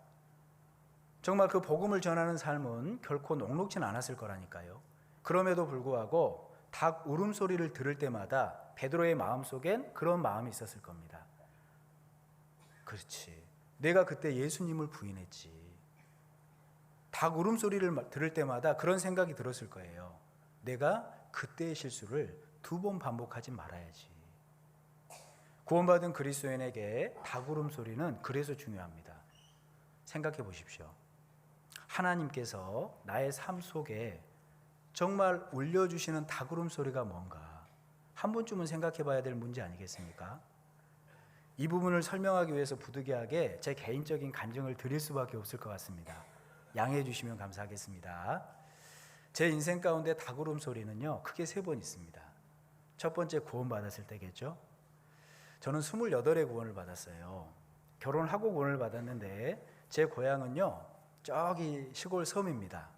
정말 그 복음을 전하는 삶은 결코 녹록진 않았을 거라니까요. 그럼에도 불구하고 닭 울음소리를 들을 때마다 베드로의 마음속엔 그런 마음이 있었을 겁니다. 그렇지. 내가 그때 예수님을 부인했지. 닭 울음소리를 들을 때마다 그런 생각이 들었을 거예요. 내가 그때의 실수를 2번 반복하지 말아야지. 구원받은 그리스도인에게 닭 울음소리는 그래서 중요합니다. 생각해 보십시오. 하나님께서 나의 삶 속에 정말 울려주시는 닭 울음소리가 뭔가 한 번쯤은 생각해 봐야 될 문제 아니겠습니까? 이 부분을 설명하기 위해서 부득이하게 제 개인적인 간증을 드릴 수밖에 없을 것 같습니다. 양해해 주시면 감사하겠습니다. 제 인생 가운데 닭울음 소리는요, 크게 3번 있습니다. 첫 번째 구원받았을 때겠죠. 저는 28의 구원을 받았어요. 결혼하고 구원을 받았는데 제 고향은요, 저기 시골 섬입니다.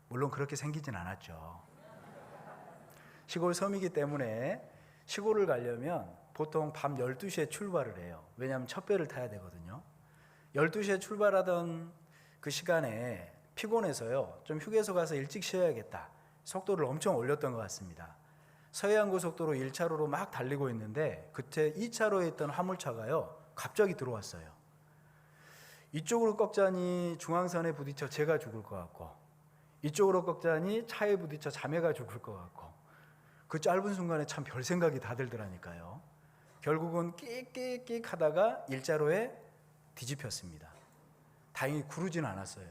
물론 그렇게 생기진 않았죠. 시골 섬이기 때문에 시골을 가려면 보통 밤 12시에 출발을 해요. 왜냐하면 첫 배를 타야 되거든요. 12시에 출발하던 그 시간에 피곤해서요, 좀 휴게소 가서 일찍 쉬어야겠다, 속도를 엄청 올렸던 것 같습니다. 서해안고속도로 1차로로 막 달리고 있는데 그때 2차로에 있던 화물차가요, 갑자기 들어왔어요. 이쪽으로 꺾자니 중앙선에 부딪혀 제가 죽을 것 같고, 이쪽으로 꺾자니 차에 부딪혀 자매가 죽을 것 같고, 그 짧은 순간에 참 별 생각이 다 들더라니까요. 결국은 끽끽끽 하다가 일자로에 뒤집혔습니다. 다행히 구르진 않았어요.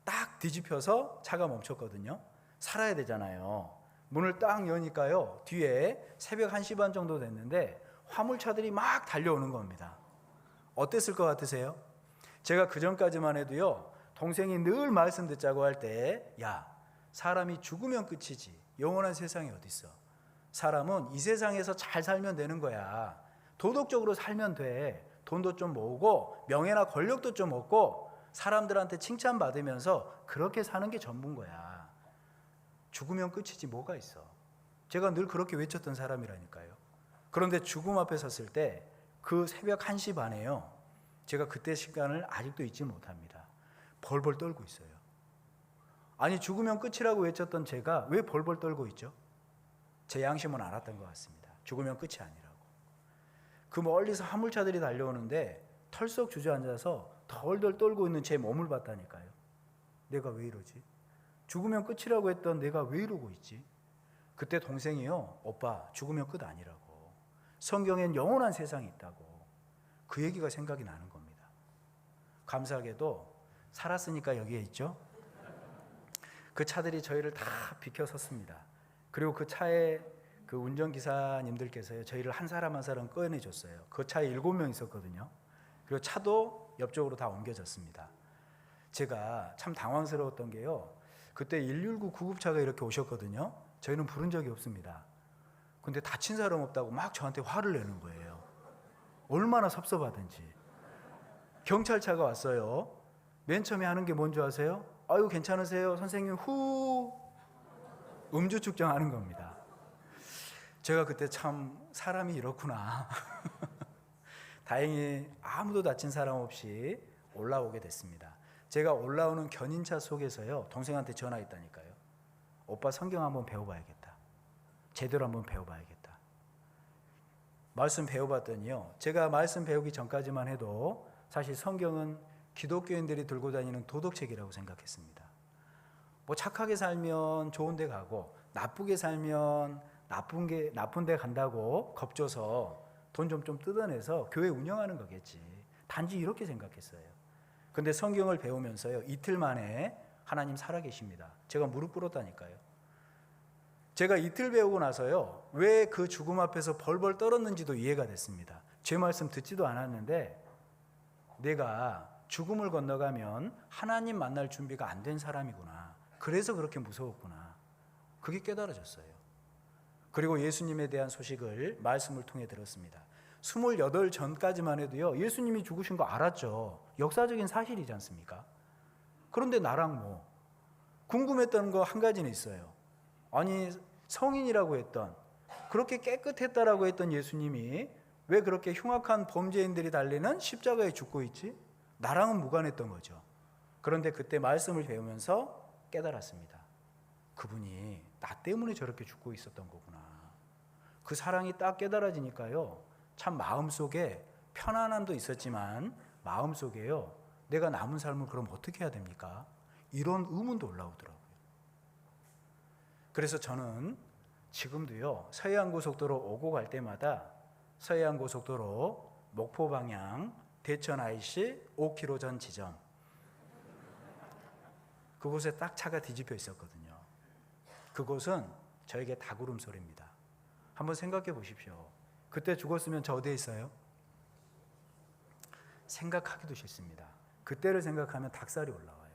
딱 뒤집혀서 차가 멈췄거든요. 살아야 되잖아요. 문을 딱 여니까요, 뒤에 새벽 1시 반 정도 됐는데 화물차들이 막 달려오는 겁니다. 어땠을 것 같으세요? 제가 그 전까지만 해도요, 동생이 늘 말씀 듣자고 할 때, 야, 사람이 죽으면 끝이지 영원한 세상이 어딨어. 사람은 이 세상에서 잘 살면 되는 거야. 도덕적으로 살면 돼. 돈도 좀 모으고 명예나 권력도 좀 얻고 사람들한테 칭찬받으면서 그렇게 사는 게 전부인 거야. 죽으면 끝이지 뭐가 있어. 제가 늘 그렇게 외쳤던 사람이라니까요. 그런데 죽음 앞에 섰을 때 그 새벽 1시 반에요, 제가 그때 시간을 아직도 잊지 못합니다. 벌벌 떨고 있어요. 아니, 죽으면 끝이라고 외쳤던 제가 왜 벌벌 떨고 있죠? 제 양심은 알았던 것 같습니다. 죽으면 끝이 아니라고. 그 멀리서 화물차들이 달려오는데 털썩 주저앉아서 덜덜 떨고 있는 제 몸을 봤다니까요. 내가 왜 이러지? 죽으면 끝이라고 했던 내가 왜 이러고 있지? 그때 동생이요, 오빠, 죽으면 끝 아니라고. 성경엔 영원한 세상이 있다고. 그 얘기가 생각이 나는 겁니다. 감사하게도 살았으니까 여기에 있죠. 그 차들이 저희를 다 비켜섰습니다. 그리고 그 차에 그 운전기사님들께서요, 저희를 한 사람 한 사람 꺼내줬어요. 그 차에 7명 있었거든요. 그리고 차도 옆쪽으로 다 옮겨졌습니다. 제가 참 당황스러웠던 게요, 그때 119 구급차가 이렇게 오셨거든요. 저희는 부른 적이 없습니다. 근데 다친 사람 없다고 막 저한테 화를 내는 거예요. 얼마나 섭섭하든지. 경찰차가 왔어요. 맨 처음에 하는 게 뭔지 아세요? 아유, 괜찮으세요? 선생님, 후. 음주 측정하는 겁니다. 제가 그때 참 사람이 이렇구나. 다행히 아무도 다친 사람 없이 올라오게 됐습니다. 제가 올라오는 견인차 속에서요, 동생한테 전화했다니까요. 오빠, 성경 한번 배워봐야겠다. 제대로 한번 배워봐야겠다. 말씀 배워봤더니요, 제가 말씀 배우기 전까지만 해도 사실 성경은 기독교인들이 들고 다니는 도덕책이라고 생각했습니다. 뭐 착하게 살면 좋은 데 가고 나쁘게 살면 나쁜 데 간다고 겁줘서 돈 좀 뜯어내서 교회 운영하는 거겠지. 단지 이렇게 생각했어요. 근데 성경을 배우면서요, 이틀 만에 하나님 살아계십니다. 제가 무릎 꿇었다니까요. 제가 이틀 배우고 나서요, 왜 그 죽음 앞에서 벌벌 떨었는지도 이해가 됐습니다. 제 말씀 듣지도 않았는데 내가 죽음을 건너가면 하나님 만날 준비가 안 된 사람이구나. 그래서 그렇게 무서웠구나. 그게 깨달아졌어요. 그리고 예수님에 대한 소식을 말씀을 통해 들었습니다. 28 전까지만 해도요, 예수님이 죽으신 거 알았죠. 역사적인 사실이지 않습니까? 그런데 나랑 뭐 궁금했던 거 한 가지는 있어요. 아니, 성인이라고 했던, 그렇게 깨끗했다라고 했던 예수님이 왜 그렇게 흉악한 범죄인들이 달리는 십자가에 죽고 있지? 나랑은 무관했던 거죠. 그런데 그때 말씀을 배우면서 깨달았습니다. 그분이 나 때문에 저렇게 죽고 있었던 거구나. 그 사랑이 딱 깨달아지니까요, 참 마음속에 편안함도 있었지만 마음속에요, 내가 남은 삶을 그럼 어떻게 해야 됩니까? 이런 의문도 올라오더라고요. 그래서 저는 지금도요, 서해안고속도로 오고 갈 때마다 서해안고속도로 목포 방향 대천 IC 5km 전 지점, 그곳에 딱 차가 뒤집혀 있었거든요. 그곳은 저에게 닭울음 소리입니다. 한번 생각해 보십시오. 그때 죽었으면 저 어디에 있어요? 생각하기도 싫습니다. 그때를 생각하면 닭살이 올라와요.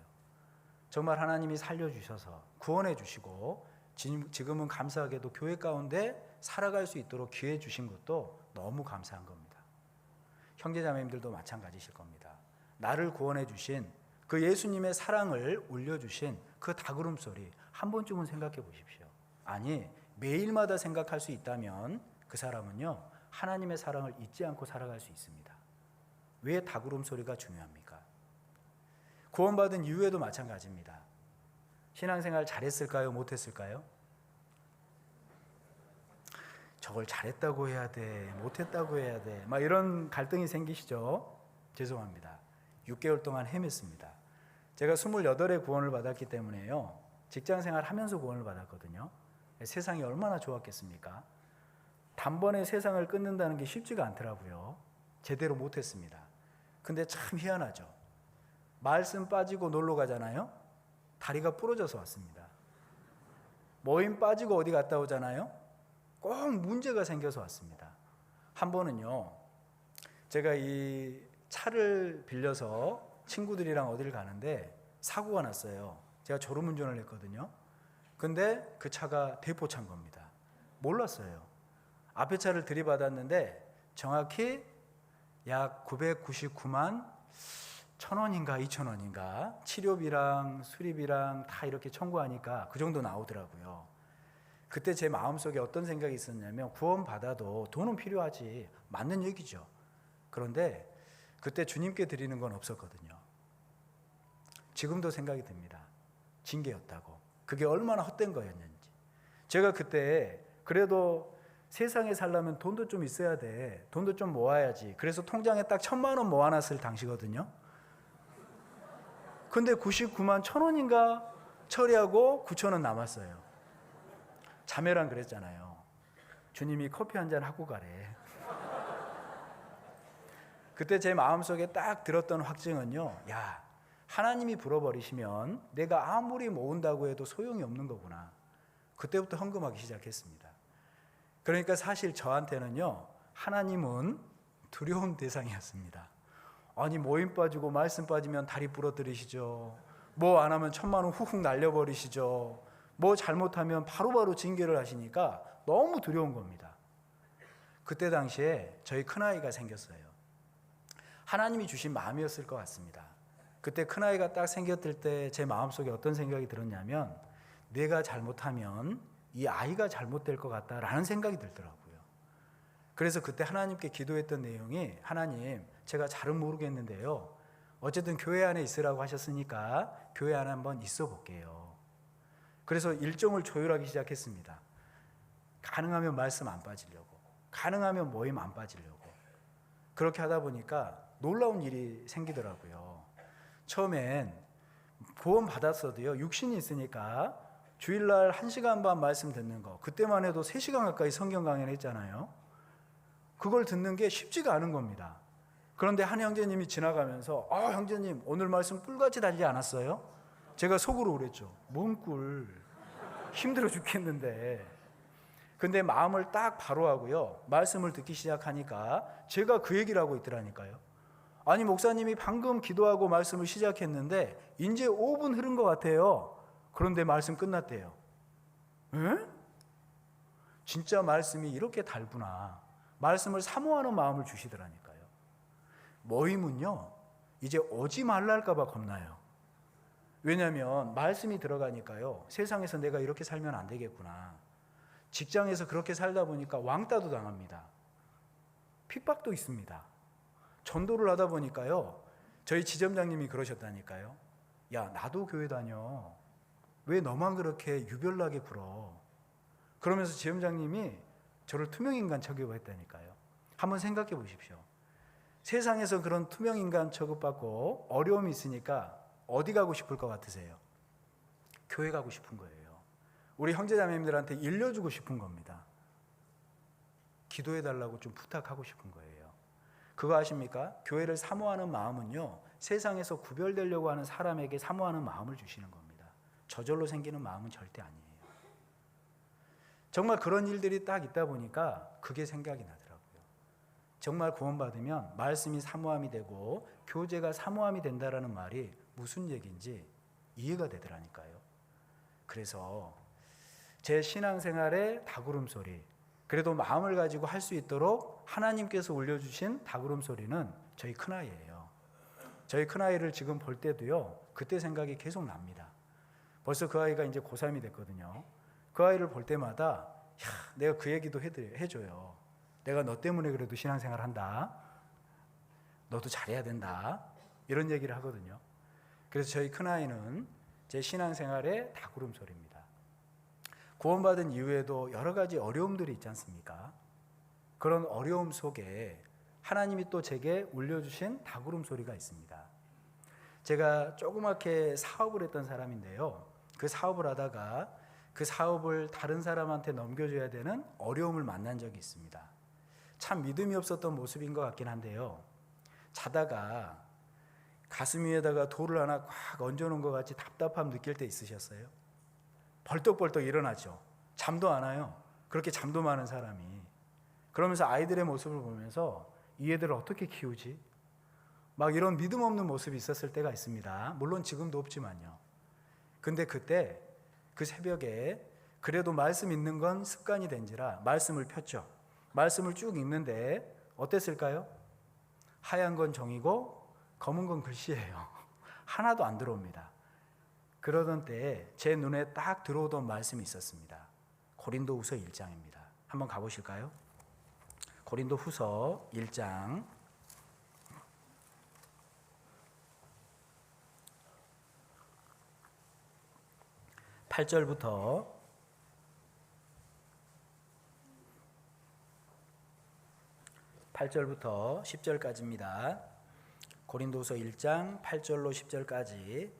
정말 하나님이 살려주셔서 구원해 주시고 지금은 감사하게도 교회 가운데 살아갈 수 있도록 기회 주신 것도 너무 감사한 겁니다. 형제자매님들도 마찬가지실 겁니다. 나를 구원해 주신 그 예수님의 사랑을 올려주신 그 닭울음소리 한 번쯤은 생각해 보십시오. 아니, 매일마다 생각할 수 있다면 그 사람은요, 하나님의 사랑을 잊지 않고 살아갈 수 있습니다. 왜 닭울음소리가 중요합니까? 구원받은 이후에도 마찬가지입니다. 신앙생활 잘했을까요? 못했을까요? 저걸 잘했다고 해야 돼, 못했다고 해야 돼, 막 이런 갈등이 생기시죠? 죄송합니다. 6개월 동안 헤맸습니다. 제가 28에 구원을 받았기 때문에요, 직장생활 하면서 구원을 받았거든요. 세상이 얼마나 좋았겠습니까? 단번에 세상을 끊는다는 게 쉽지가 않더라고요. 제대로 못했습니다. 근데 참 희한하죠. 말씀 빠지고 놀러 가잖아요. 다리가 부러져서 왔습니다. 모임 빠지고 어디 갔다 오잖아요. 꼭 문제가 생겨서 왔습니다. 한 번은요, 제가 이 차를 빌려서 친구들이랑 어디를 가는데 사고가 났어요. 제가 졸음운전을 했거든요. 근데 그 차가 대포차인 겁니다. 몰랐어요. 앞에 차를 들이받았는데 정확히 약 999만 1,000원인가 2,000원인가 치료비랑 수리비랑 다 이렇게 청구하니까 그 정도 나오더라고요. 그때 제 마음속에 어떤 생각이 있었냐면, 구원받아도 돈은 필요하지, 맞는 얘기죠. 그런데 그때 주님께 드리는 건 없었거든요. 지금도 생각이 듭니다. 징계였다고. 그게 얼마나 헛된 거였는지. 제가 그때 그래도 세상에 살려면 돈도 좀 있어야 돼, 돈도 좀 모아야지, 그래서 통장에 딱 1,000만 원 모아놨을 당시거든요. 근데 99만 1,000원인가 처리하고 9,000원 남았어요. 자매랑 그랬잖아요. 주님이 커피 한잔 하고 가래. 그때 제 마음속에 딱 들었던 확증은요, 야, 하나님이 불어버리시면 내가 아무리 모은다고 해도 소용이 없는 거구나. 그때부터 헌금하기 시작했습니다. 그러니까 사실 저한테는요, 하나님은 두려운 대상이었습니다. 아니, 모임 빠지고 말씀 빠지면 다리 부러뜨리시죠. 뭐 안 하면 1,000만 원 훅훅 날려버리시죠. 뭐 잘못하면 바로바로 징계를 하시니까 너무 두려운 겁니다. 그때 당시에 저희 큰아이가 생겼어요. 하나님이 주신 마음이었을 것 같습니다. 그때 큰아이가 딱 생겼을 때 제 마음속에 어떤 생각이 들었냐면, 내가 잘못하면 이 아이가 잘못될 것 같다라는 생각이 들더라고요. 그래서 그때 하나님께 기도했던 내용이, 하나님, 제가 잘은 모르겠는데요, 어쨌든 교회 안에 있으라고 하셨으니까 교회 안에 한번 있어 볼게요. 그래서 일정을 조율하기 시작했습니다. 가능하면 말씀 안 빠지려고, 가능하면 모임 안 빠지려고. 그렇게 하다 보니까 놀라운 일이 생기더라고요. 처음엔 구원 받았어도요, 육신이 있으니까 주일날 1시간 반 말씀 듣는 거, 그때만 해도 3시간 가까이 성경 강연을 했잖아요. 그걸 듣는 게 쉽지가 않은 겁니다. 그런데 한 형제님이 지나가면서, 형제님 오늘 말씀 꿀같이 달지 않았어요? 제가 속으로 그랬죠. 뭔 꿀, 힘들어 죽겠는데. 근데 마음을 딱 바로 하고요, 말씀을 듣기 시작하니까 제가 그 얘기를 하고 있더라니까요. 아니, 목사님이 방금 기도하고 말씀을 시작했는데 이제 5분 흐른 것 같아요. 그런데 말씀 끝났대요. 에? 진짜 말씀이 이렇게 달구나. 말씀을 사모하는 마음을 주시더라니까요. 모임은요, 이제 오지 말랄까 봐 겁나요. 왜냐하면 말씀이 들어가니까요, 세상에서 내가 이렇게 살면 안 되겠구나. 직장에서 그렇게 살다 보니까 왕따도 당합니다. 핍박도 있습니다. 전도를 하다 보니까요, 저희 지점장님이 그러셨다니까요. 야, 나도 교회 다녀. 왜 너만 그렇게 유별나게 굴어? 그러면서 지점장님이 저를 투명인간 취급했다니까요. 한번 생각해 보십시오. 세상에서 그런 투명인간 취급받고 어려움이 있으니까 어디 가고 싶을 것 같으세요? 교회 가고 싶은 거예요. 우리 형제자매님들한테 일려주고 싶은 겁니다. 기도해달라고 좀 부탁하고 싶은 거예요. 그거 아십니까? 교회를 사모하는 마음은요, 세상에서 구별되려고 하는 사람에게 사모하는 마음을 주시는 겁니다. 저절로 생기는 마음은 절대 아니에요. 정말 그런 일들이 딱 있다 보니까 그게 생각이 나더라고요. 정말 구원받으면 말씀이 사모함이 되고 교제가 사모함이 된다라는 말이 무슨 얘기인지 이해가 되더라니까요. 그래서 제 신앙생활의 닭울음 소리, 그래도 마음을 가지고 할 수 있도록 하나님께서 올려주신 닭울음 소리는 저희 큰아이예요. 저희 큰아이를 지금 볼 때도요, 그때 생각이 계속 납니다. 벌써 그 아이가 이제 고3이 됐거든요. 그 아이를 볼 때마다 내가 그 얘기도 해줘요. 내가 너 때문에 그래도 신앙생활 한다. 너도 잘해야 된다. 이런 얘기를 하거든요. 그래서 저희 큰아이는 제 신앙생활의 닭울음 소리입니다. 구원받은 이후에도 여러 가지 어려움들이 있지 않습니까? 그런 어려움 속에 하나님이 또 제게 올려주신 닭울음 소리가 있습니다. 제가 조그맣게 사업을 했던 사람인데요. 그 사업을 하다가 그 사업을 다른 사람한테 넘겨줘야 되는 어려움을 만난 적이 있습니다. 참 믿음이 없었던 모습인 것 같긴 한데요. 자다가 가슴 위에다가 돌을 하나 꽉 얹어놓은 것 같이 답답함 느낄 때 있으셨어요? 벌떡벌떡 일어나죠. 잠도 안 와요. 그렇게 잠도 많은 사람이. 그러면서 아이들의 모습을 보면서 이 애들을 어떻게 키우지? 막 이런 믿음 없는 모습이 있었을 때가 있습니다. 물론 지금도 없지만요. 근데 그때 그 새벽에 그래도 말씀 읽는 건 습관이 된지라 말씀을 폈죠. 말씀을 쭉 읽는데 어땠을까요? 하얀 건 정이고 검은 건 글씨예요. 하나도 안 들어옵니다. 그러던 때에 제 눈에 딱 들어오던 말씀이 있었습니다. 고린도후서 1장입니다. 한번 가보실까요? 고린도후서 1장 8절부터 10절까지입니다. 고린도후서 1장 8절로 10절까지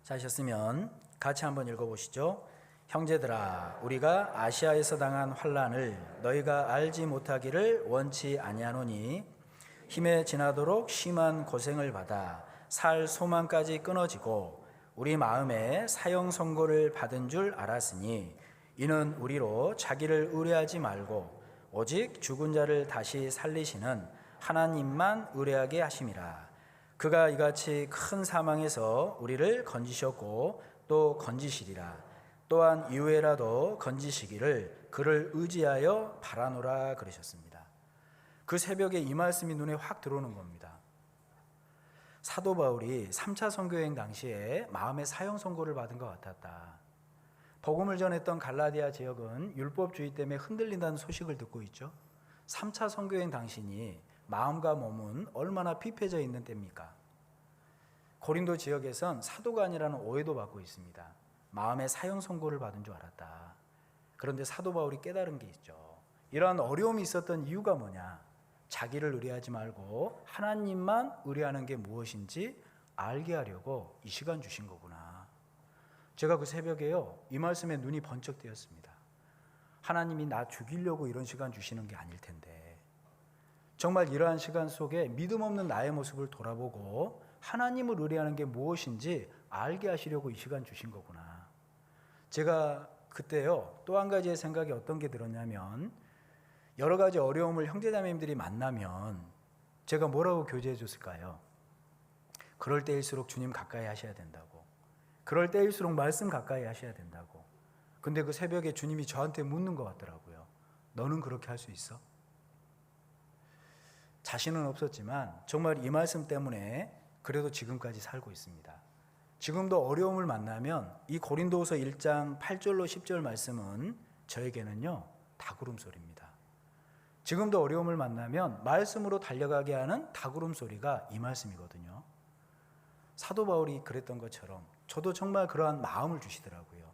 자셨으면 같이 한번 읽어보시죠. 형제들아, 우리가 아시아에서 당한 환난을 너희가 알지 못하기를 원치 아니하노니 힘에 지나도록 심한 고생을 받아 살 소망까지 끊어지고 우리 마음에 사형 선고를 받은 줄 알았으니 이는 우리로 자기를 의뢰하지 말고 오직 죽은 자를 다시 살리시는 하나님만 의뢰하게 하심이라. 그가 이같이 큰 사망에서 우리를 건지셨고 또 건지시리라. 또한 이후에라도 건지시기를 그를 의지하여 바라노라 그러셨습니다. 그 새벽에 이 말씀이 눈에 확 들어오는 겁니다. 사도 바울이 3차 선교여행 당시에 마음의 사형 선고를 받은 것 같았다. 복음을 전했던 갈라디아 지역은 율법주의 때문에 흔들린다는 소식을 듣고 있죠. 3차 선교여행 당신이 마음과 몸은 얼마나 피폐져 있는 때입니까? 고린도 지역에선 사도가 아니라는 오해도 받고 있습니다. 마음의 사형 선고를 받은 줄 알았다. 그런데 사도 바울이 깨달은 게 있죠. 이러한 어려움이 있었던 이유가 뭐냐? 자기를 의뢰하지 말고 하나님만 의뢰하는 게 무엇인지 알게 하려고 이 시간 주신 거구나. 제가 그 새벽에요, 이 말씀에 눈이 번쩍 뜨였습니다. 하나님이 나 죽이려고 이런 시간 주시는 게 아닐 텐데, 정말 이러한 시간 속에 믿음 없는 나의 모습을 돌아보고 하나님을 의뢰하는 게 무엇인지 알게 하시려고 이 시간 주신 거구나. 제가 그때요, 또 한 가지의 생각이 어떤 게 들었냐면, 여러 가지 어려움을 형제자매님들이 만나면 제가 뭐라고 교제해 줬을까요? 그럴 때일수록 주님 가까이 하셔야 된다고. 그럴 때일수록 말씀 가까이 하셔야 된다고. 근데 그 새벽에 주님이 저한테 묻는 것 같더라고요. 너는 그렇게 할 수 있어? 자신은 없었지만 정말 이 말씀 때문에 그래도 지금까지 살고 있습니다. 지금도 어려움을 만나면 이 고린도후서 1장 8절로 10절 말씀은 저에게는요, 닭울음 소리입니다. 지금도 어려움을 만나면 말씀으로 달려가게 하는 닭울음 소리가 이 말씀이거든요. 사도 바울이 그랬던 것처럼 저도 정말 그러한 마음을 주시더라고요.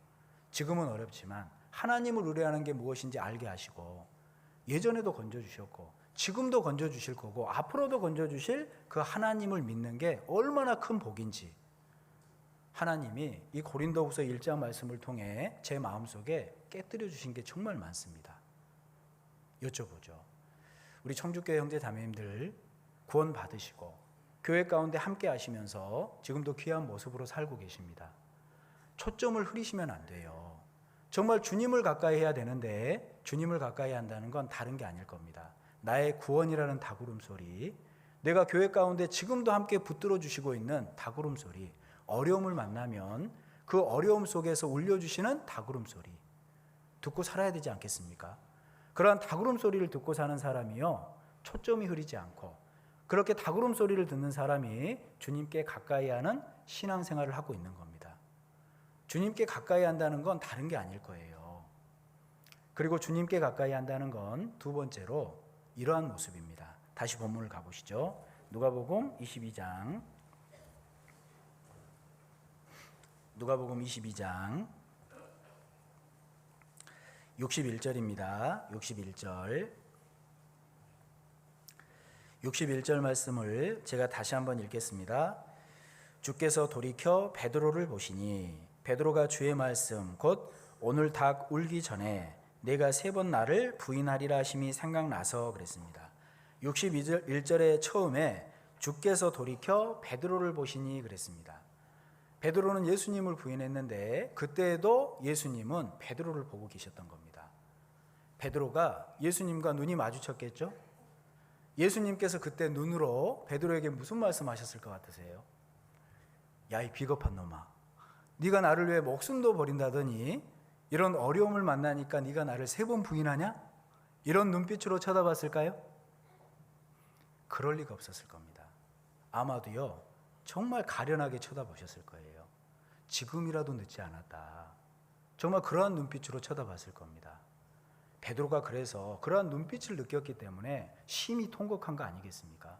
지금은 어렵지만 하나님을 의뢰하는 게 무엇인지 알게 하시고, 예전에도 건져주셨고 지금도 건져주실 거고 앞으로도 건져주실 그 하나님을 믿는 게 얼마나 큰 복인지 하나님이 이 고린도후서 1장 말씀을 통해 제 마음속에 깨뜨려 주신 게 정말 많습니다. 여쭤보죠. 우리 청주교회 형제 자매님들 구원 받으시고 교회 가운데 함께 하시면서 지금도 귀한 모습으로 살고 계십니다. 초점을 흐리시면 안 돼요. 정말 주님을 가까이 해야 되는데 주님을 가까이 한다는 건 다른 게 아닐 겁니다. 나의 구원이라는 닭울음 소리, 내가 교회 가운데 지금도 함께 붙들어 주시고 있는 닭울음 소리, 어려움을 만나면 그 어려움 속에서 울려주시는 닭울음 소리 듣고 살아야 되지 않겠습니까? 그러한 닭울음 소리를 듣고 사는 사람이요, 초점이 흐리지 않고 그렇게 닭울음 소리를 듣는 사람이 주님께 가까이 하는 신앙생활을 하고 있는 겁니다. 주님께 가까이 한다는 건 다른 게 아닐 거예요. 그리고 주님께 가까이 한다는 건 두 번째로 이러한 모습입니다. 다시 본문을 가보시죠. 누가복음 22장 61절입니다. 61절 말씀을 제가 다시 한번 읽겠습니다. 주께서 돌이켜 베드로를 보시니 베드로가 주의 말씀 곧 오늘 닭 울기 전에 내가 3번 나를 부인하리라 하심이 생각나서 그랬습니다. 61절의 처음에 주께서 돌이켜 베드로를 보시니 그랬습니다. 베드로는 예수님을 부인했는데 그때에도 예수님은 베드로를 보고 계셨던 겁니다. 베드로가 예수님과 눈이 마주쳤겠죠? 예수님께서 그때 눈으로 베드로에게 무슨 말씀하셨을 것 같으세요? 야, 이 비겁한 놈아, 네가 나를 위해 목숨도 버린다더니 이런 어려움을 만나니까 네가 나를 3번 부인하냐? 이런 눈빛으로 쳐다봤을까요? 그럴 리가 없었을 겁니다. 아마도요, 정말 가련하게 쳐다보셨을 거예요. 지금이라도 늦지 않았다. 정말 그러한 눈빛으로 쳐다봤을 겁니다. 베드로가 그래서 그러한 눈빛을 느꼈기 때문에 심히 통곡한 거 아니겠습니까?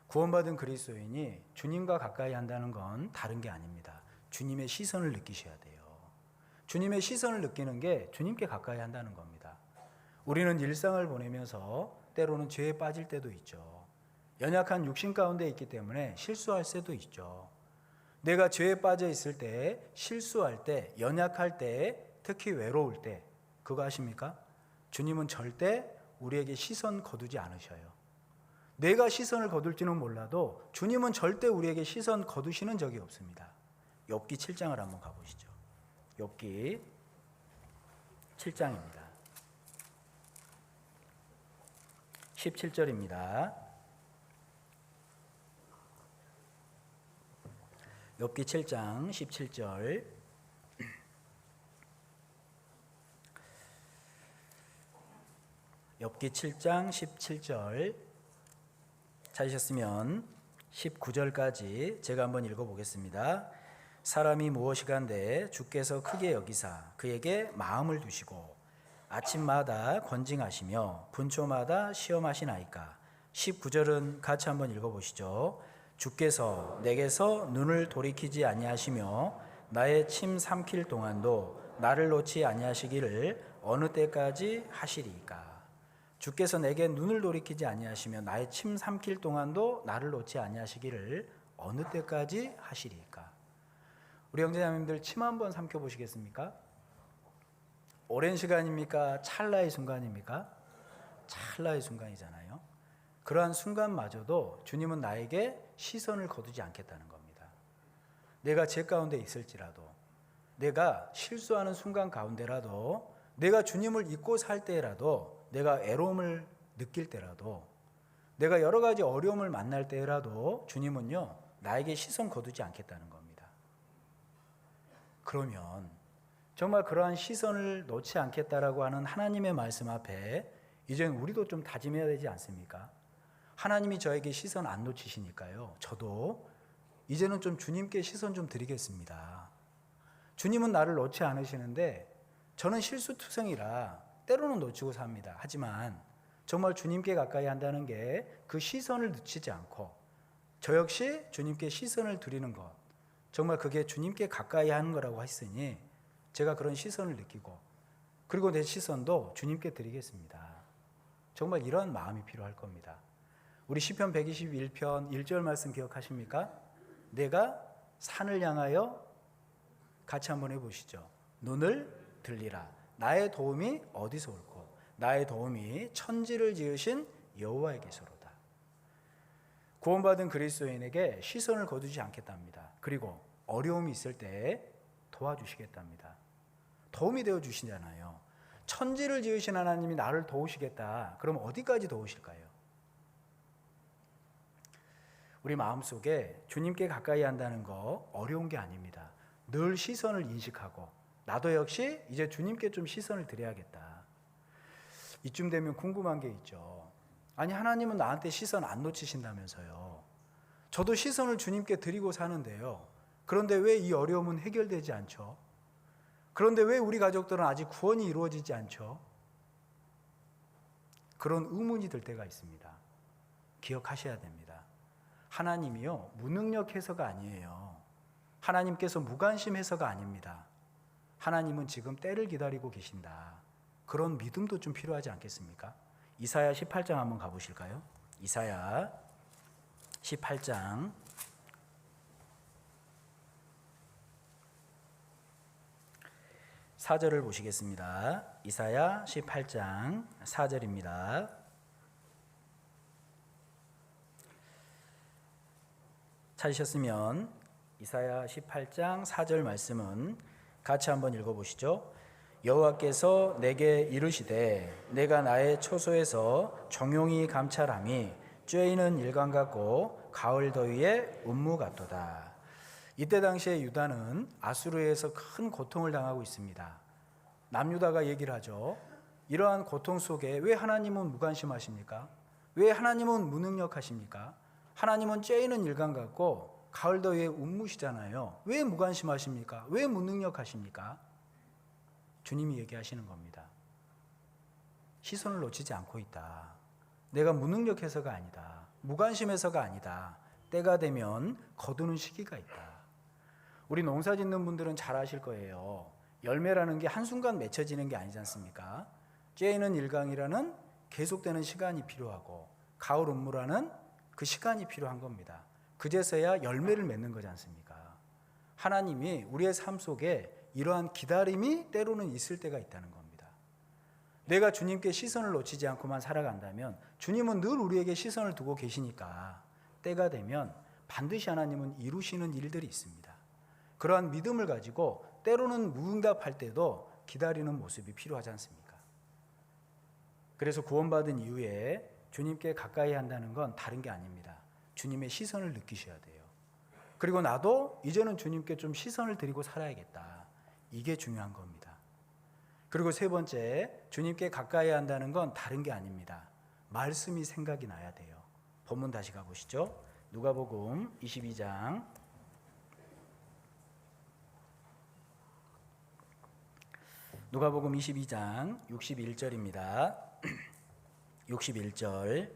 구원받은 그리스도인이 주님과 가까이 한다는 건 다른 게 아닙니다. 주님의 시선을 느끼셔야 돼요. 주님의 시선을 느끼는 게 주님께 가까이 한다는 겁니다. 우리는 일상을 보내면서 때로는 죄에 빠질 때도 있죠. 연약한 육신 가운데 있기 때문에 실수할 때도 있죠. 내가 죄에 빠져 있을 때, 실수할 때, 연약할 때, 특히 외로울 때, 그거 아십니까? 주님은 절대 우리에게 시선 거두지 않으셔요. 내가 시선을 거둘지는 몰라도 주님은 절대 우리에게 시선 거두시는 적이 없습니다. 욥기 7장을 한번 가보시죠. 욥기 7장입니다. 17절입니다. 욥기 7장 17절. 욥기 7장 17절 찾으셨으면 19절까지 제가 한번 읽어보겠습니다. 사람이 무엇이간데 주께서 크게 여기사 그에게 마음을 두시고 아침마다 권징하시며 분초마다 시험하시나이까. 19절은 같이 한번 읽어보시죠. 주께서 내게서 눈을 돌이키지 아니하시며 나의 침 삼킬 동안도 나를 놓지 아니하시기를 어느 때까지 하시리이까. 주께서 내게 눈을 돌이키지 아니하시며 나의 침 삼킬 동안도 나를 놓지 아니하시기를 어느 때까지 하시리이까. 우리 형제자매님들 침 한번 삼켜보시겠습니까? 오랜 시간입니까? 찰나의 순간입니까? 찰나의 순간이잖아요. 그러한 순간마저도 주님은 나에게 시선을 거두지 않겠다는 겁니다. 내가 죄 가운데 있을지라도, 내가 실수하는 순간 가운데라도, 내가 주님을 잊고 살 때라도, 내가 애로움을 느낄 때라도, 내가 여러 가지 어려움을 만날 때라도 주님은요, 나에게 시선 거두지 않겠다는 겁니다. 그러면 정말 그러한 시선을 놓지 않겠다라고 하는 하나님의 말씀 앞에 이제는 우리도 좀 다짐해야 되지 않습니까? 하나님이 저에게 시선 안 놓치시니까요, 저도 이제는 좀 주님께 시선 좀 드리겠습니다. 주님은 나를 놓지 않으시는데 저는 실수투성이라 때로는 놓치고 삽니다. 하지만 정말 주님께 가까이 한다는 게 그 시선을 놓치지 않고 저 역시 주님께 시선을 드리는 것, 정말 그게 주님께 가까이 하는 거라고 했으니 제가 그런 시선을 느끼고 그리고 내 시선도 주님께 드리겠습니다. 정말 이런 마음이 필요할 겁니다. 우리 시편 121편 1절 말씀 기억하십니까? 내가 산을 향하여 같이 한번 해보시죠. 눈을 들리라. 나의 도움이 어디서 올꼬? 나의 도움이 천지를 지으신 여호와에게서로다. 구원받은 그리스도인에게 시선을 거두지 않겠답니다. 그리고 어려움이 있을 때 도와주시겠답니다. 도움이 되어 주시잖아요. 천지를 지으신 하나님이 나를 도우시겠다. 그럼 어디까지 도우실까요? 우리 마음속에 주님께 가까이 한다는 거 어려운 게 아닙니다. 늘 시선을 인식하고 나도 역시 이제 주님께 좀 시선을 드려야겠다. 이쯤 되면 궁금한 게 있죠. 아니, 하나님은 나한테 시선 안 놓치신다면서요. 저도 시선을 주님께 드리고 사는데요. 그런데 왜 이 어려움은 해결되지 않죠? 그런데 왜 우리 가족들은 아직 구원이 이루어지지 않죠? 그런 의문이 들 때가 있습니다. 기억하셔야 됩니다. 하나님이요, 무능력해서가 아니에요. 하나님께서 무관심해서가 아닙니다. 하나님은 지금 때를 기다리고 계신다. 그런 믿음도 좀 필요하지 않겠습니까? 이사야 18장 한번 가보실까요? 이사야 18장 4절을 보시겠습니다. 이사야 18장 4절입니다. 찾으셨으면 이사야 18장 4절 말씀은 같이 한번 읽어보시죠. 여호와께서 내게 이르시되 내가 나의 초소에서 정용히 감찰함이 쬐이는 일광 같고 가을 더위에 운무 같도다. 이때 당시에 유다는 아수르에서 큰 고통을 당하고 있습니다. 남유다가 얘기를 하죠. 이러한 고통 속에 왜 하나님은 무관심하십니까? 왜 하나님은 무능력하십니까? 하나님은 쬐이는 일광 같고 가을 더위에 운무시잖아요. 왜 무관심하십니까? 왜 무능력하십니까? 주님이 얘기하시는 겁니다. 시선을 놓치지 않고 있다. 내가 무능력해서가 아니다. 무관심해서가 아니다. 때가 되면 거두는 시기가 있다. 우리 농사 짓는 분들은 잘 아실 거예요. 열매라는 게 한순간 맺혀지는 게 아니지 않습니까? 쬐이는 일광이라는 계속되는 시간이 필요하고 가을 운무라는 그 시간이 필요한 겁니다. 그제서야 열매를 맺는 거지 않습니까? 하나님이 우리의 삶 속에 이러한 기다림이 때로는 있을 때가 있다는 겁니다. 내가 주님께 시선을 놓치지 않고만 살아간다면 주님은 늘 우리에게 시선을 두고 계시니까 때가 되면 반드시 하나님은 이루시는 일들이 있습니다. 그러한 믿음을 가지고 때로는 무응답할 때도 기다리는 모습이 필요하지 않습니까? 그래서 구원받은 이후에 주님께 가까이 한다는 건 다른 게 아닙니다. 주님의 시선을 느끼셔야 돼요. 그리고 나도 이제는 주님께 좀 시선을 드리고 살아야겠다. 이게 중요한 겁니다. 그리고 세 번째, 주님께 가까이 한다는 건 다른 게 아닙니다. 말씀이 생각이 나야 돼요. 본문 다시 가보시죠. 누가복음 22장 61절입니다. 61절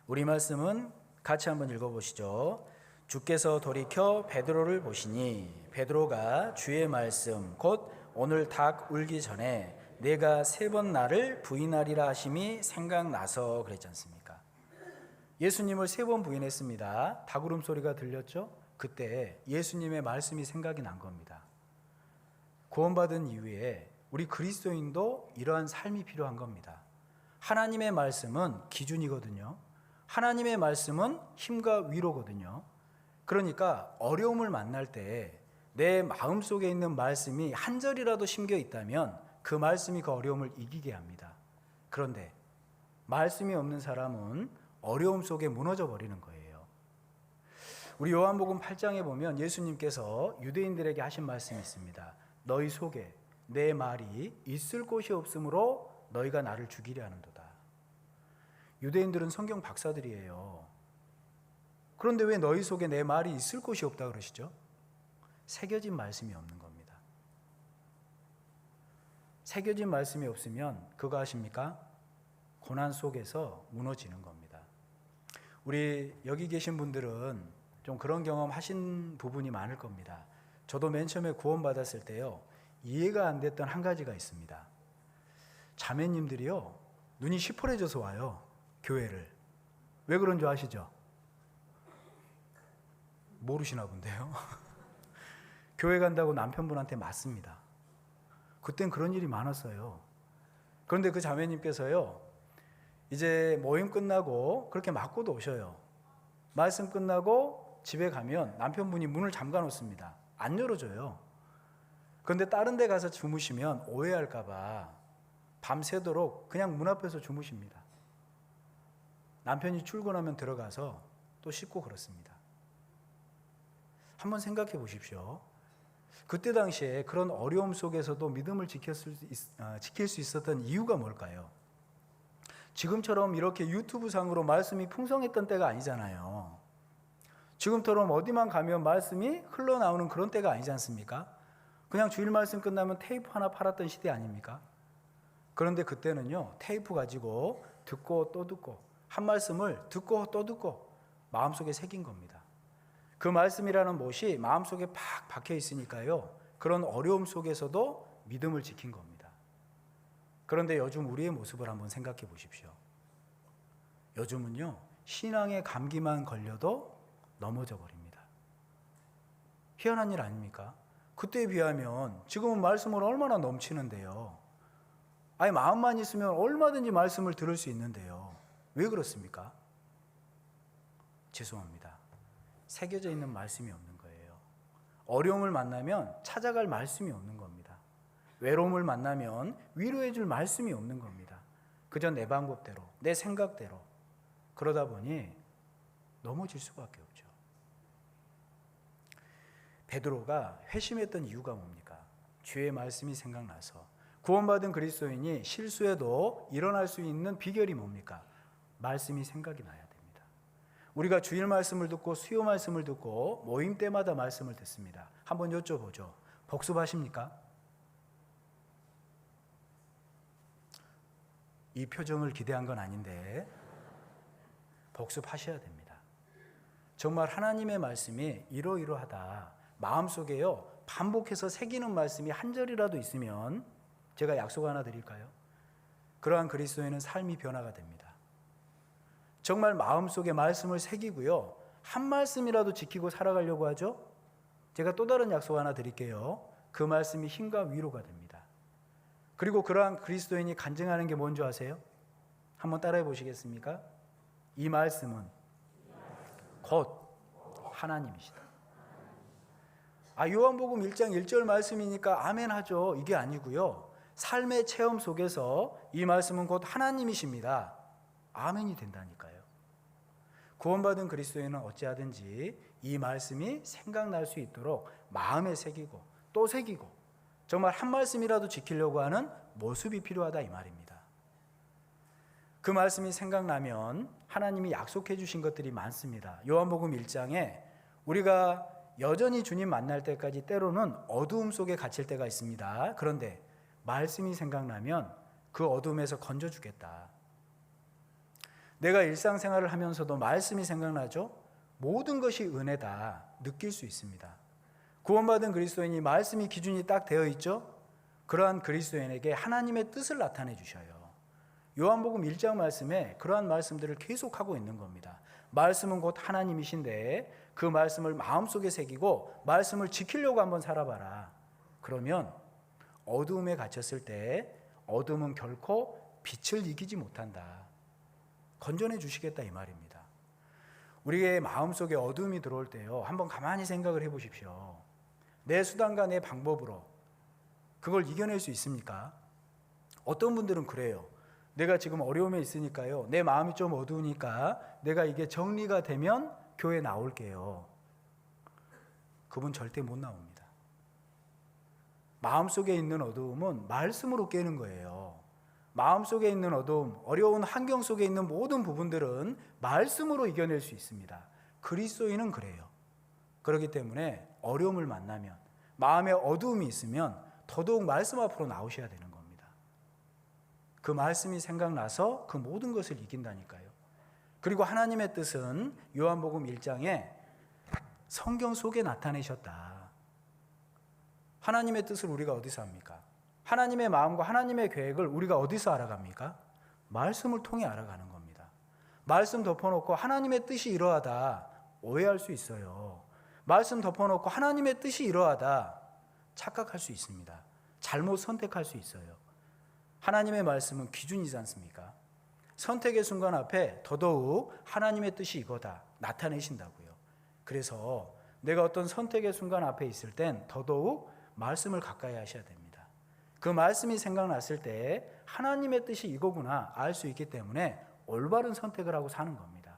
우리 말씀은 같이 한번 읽어보시죠. 주께서 돌이켜 베드로를 보시니 베드로가 주의 말씀 곧 오늘 닭 울기 전에 내가 3번 나를 부인하리라 하심이 생각나서 그랬지 않습니까? 예수님을 3번 부인했습니다. 닭 울음소리가 들렸죠? 그때 예수님의 말씀이 생각이 난 겁니다. 구원받은 이후에 우리 그리스도인도 이러한 삶이 필요한 겁니다. 하나님의 말씀은 기준이거든요. 하나님의 말씀은 힘과 위로거든요. 그러니까 어려움을 만날 때 내 마음속에 있는 말씀이 한 절이라도 심겨 있다면 그 말씀이 그 어려움을 이기게 합니다. 그런데 말씀이 없는 사람은 어려움 속에 무너져 버리는 거예요. 우리 요한복음 8장에 보면 예수님께서 유대인들에게 하신 말씀이 있습니다. 너희 속에 내 말이 있을 곳이 없으므로 너희가 나를 죽이려 하는도다. 유대인들은 성경 박사들이에요. 그런데 왜 너희 속에 내 말이 있을 곳이 없다 그러시죠? 새겨진 말씀이 없는 겁니다. 새겨진 말씀이 없으면 그거 아십니까? 고난 속에서 무너지는 겁니다. 우리 여기 계신 분들은 좀 그런 경험 하신 부분이 많을 겁니다. 저도 맨 처음에 구원받았을 때요, 이해가 안 됐던 한 가지가 있습니다. 자매님들이요, 눈이 시퍼래져서 와요, 교회를. 왜 그런 줄 아시죠? 모르시나 본데요. 교회 간다고 남편분한테 맞습니다. 그땐 그런 일이 많았어요. 그런데 그 자매님께서요, 이제 모임 끝나고 그렇게 맞고도 오셔요. 말씀 끝나고 집에 가면 남편분이 문을 잠가 놓습니다. 안 열어줘요. 그런데 다른 데 가서 주무시면 오해할까 봐 밤새도록 그냥 문 앞에서 주무십니다. 남편이 출근하면 들어가서 또 쉽고 그렇습니다. 한번 생각해 보십시오. 그때 당시에 그런 어려움 속에서도 믿음을 지킬 수 있었던 이유가 뭘까요? 지금처럼 이렇게 유튜브 상으로 말씀이 풍성했던 때가 아니잖아요. 지금처럼 어디만 가면 말씀이 흘러나오는 그런 때가 아니지 않습니까? 그냥 주일 말씀 끝나면 테이프 하나 팔았던 시대 아닙니까? 그런데 그때는요, 테이프 가지고 듣고 또 듣고 한 말씀을 듣고 또 듣고 마음속에 새긴 겁니다. 그 말씀이라는 못이 마음속에 팍 박혀 있으니까요, 그런 어려움 속에서도 믿음을 지킨 겁니다. 그런데 요즘 우리의 모습을 한번 생각해 보십시오. 요즘은요, 신앙의 감기만 걸려도 넘어져 버립니다. 희한한 일 아닙니까? 그때에 비하면 지금은 말씀을 얼마나 넘치는데요. 아니, 마음만 있으면 얼마든지 말씀을 들을 수 있는데요. 왜 그렇습니까? 죄송합니다. 새겨져 있는 말씀이 없는 거예요. 어려움을 만나면 찾아갈 말씀이 없는 겁니다. 외로움을 만나면 위로해 줄 말씀이 없는 겁니다. 그저 내 방법대로, 내 생각대로. 그러다 보니 넘어질 수밖에 없죠. 베드로가 회심했던 이유가 뭡니까? 주의 말씀이 생각나서. 구원받은 그리스도인이 실수해도 일어날 수 있는 비결이 뭡니까? 말씀이 생각이 나야 됩니다. 우리가 주일 말씀을 듣고 수요 말씀을 듣고 모임 때마다 말씀을 듣습니다. 한번 여쭤보죠. 복습하십니까? 이 표정을 기대한 건 아닌데 복습하셔야 됩니다. 정말 하나님의 말씀이 이러이러하다, 마음속에요 반복해서 새기는 말씀이 한 절이라도 있으면 제가 약속 하나 드릴까요? 그러한 그리스도인은 삶이 변화가 됩니다. 정말 마음속에 말씀을 새기고요, 한 말씀이라도 지키고 살아가려고 하죠. 제가 또 다른 약속 하나 드릴게요. 그 말씀이 힘과 위로가 됩니다. 그리고 그러한 그리스도인이 간증하는 게 뭔지 아세요? 한번 따라해 보시겠습니까? 이 말씀은 곧 하나님이시다. 요한복음 1장 1절 말씀이니까 아멘 하죠. 이게 아니고요, 삶의 체험 속에서 이 말씀은 곧 하나님이십니다. 아멘이 된다니까요. 구원받은 그리스도인은 어찌하든지 이 말씀이 생각날 수 있도록 마음에 새기고 또 새기고 정말 한 말씀이라도 지키려고 하는 모습이 필요하다, 이 말입니다. 그 말씀이 생각나면 하나님이 약속해 주신 것들이 많습니다. 요한복음 1장에 우리가 여전히 주님 만날 때까지 때로는 어두움 속에 갇힐 때가 있습니다. 그런데 말씀이 생각나면 그 어둠에서 건져주겠다. 내가 일상생활을 하면서도 말씀이 생각나죠? 모든 것이 은혜다 느낄 수 있습니다. 구원받은 그리스도인이 말씀이 기준이 딱 되어 있죠? 그러한 그리스도인에게 하나님의 뜻을 나타내 주셔요. 요한복음 1장 말씀에 그러한 말씀들을 계속하고 있는 겁니다. 말씀은 곧 하나님이신데 그 말씀을 마음속에 새기고 말씀을 지키려고 한번 살아봐라. 그러면 어두움에 갇혔을 때 어둠은 결코 빛을 이기지 못한다. 건져내 주시겠다, 이 말입니다. 우리의 마음속에 어둠이 들어올 때요, 한번 가만히 생각을 해보십시오. 내 수단과 내 방법으로 그걸 이겨낼 수 있습니까? 어떤 분들은 그래요. 내가 지금 어려움에 있으니까요, 내 마음이 좀 어두우니까 내가 이게 정리가 되면 교회 나올게요. 그분 절대 못 나옵니다. 마음속에 있는 어두움은 말씀으로 깨는 거예요. 마음속에 있는 어두움, 어려운 환경 속에 있는 모든 부분들은 말씀으로 이겨낼 수 있습니다. 그리스도인은 그래요. 그렇기 때문에 어려움을 만나면, 마음에 어두움이 있으면 더더욱 말씀 앞으로 나오셔야 되는 겁니다. 그 말씀이 생각나서 그 모든 것을 이긴다니까요. 그리고 하나님의 뜻은 요한복음 1장에 성경 속에 나타내셨다. 하나님의 뜻을 우리가 어디서 합니까? 하나님의 마음과 하나님의 계획을 우리가 어디서 알아갑니까? 말씀을 통해 알아가는 겁니다. 말씀 덮어놓고 하나님의 뜻이 이러하다 오해할 수 있어요. 말씀 덮어놓고 하나님의 뜻이 이러하다 착각할 수 있습니다. 잘못 선택할 수 있어요. 하나님의 말씀은 기준이지 않습니까? 선택의 순간 앞에 더더욱 하나님의 뜻이 이거다 나타내신다고요. 그래서 내가 어떤 선택의 순간 앞에 있을 땐 더더욱 말씀을 가까이 하셔야 됩니다. 그 말씀이 생각났을 때 하나님의 뜻이 이거구나 알 수 있기 때문에 올바른 선택을 하고 사는 겁니다.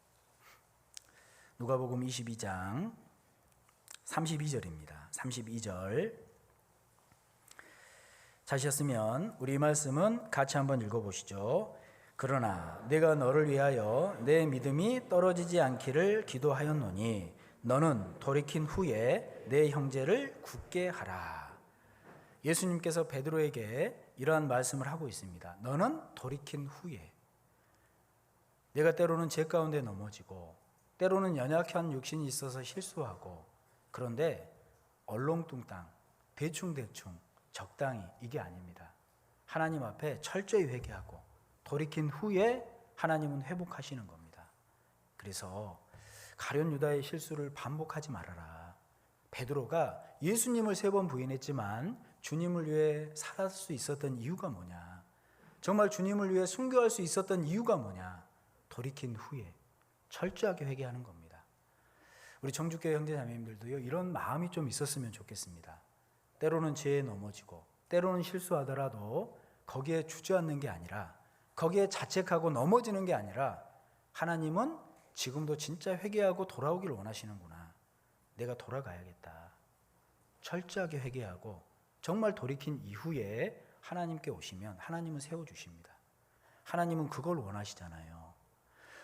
누가복음 22장 32절입니다. 32절 찾으셨으면 우리 말씀은 같이 한번 읽어보시죠. 그러나 내가 너를 위하여 내 믿음이 떨어지지 않기를 기도하였노니 너는 돌이킨 후에 내 형제를 굳게 하라. 예수님께서 베드로에게 이러한 말씀을 하고 있습니다. 너는 돌이킨 후에. 내가 때로는 죄 가운데 넘어지고 때로는 연약한 육신이 있어서 실수하고, 그런데 얼렁뚱땅 대충대충 적당히 이게 아닙니다. 하나님 앞에 철저히 회개하고 돌이킨 후에 하나님은 회복하시는 겁니다. 그래서 가룟 유다의 실수를 반복하지 말아라. 베드로가 예수님을 3번 부인했지만 주님을 위해 살아갈 수 있었던 이유가 뭐냐? 정말 주님을 위해 순교할 수 있었던 이유가 뭐냐? 돌이킨 후에 철저하게 회개하는 겁니다. 우리 정주교회 형제자매님들도요, 이런 마음이 좀 있었으면 좋겠습니다. 때로는 죄에 넘어지고 때로는 실수하더라도 거기에 주저앉는 게 아니라, 거기에 자책하고 넘어지는 게 아니라, 하나님은 지금도 진짜 회개하고 돌아오길 원하시는구나. 내가 돌아가야겠다. 철저하게 회개하고 정말 돌이킨 이후에 하나님께 오시면 하나님은 세워주십니다. 하나님은 그걸 원하시잖아요.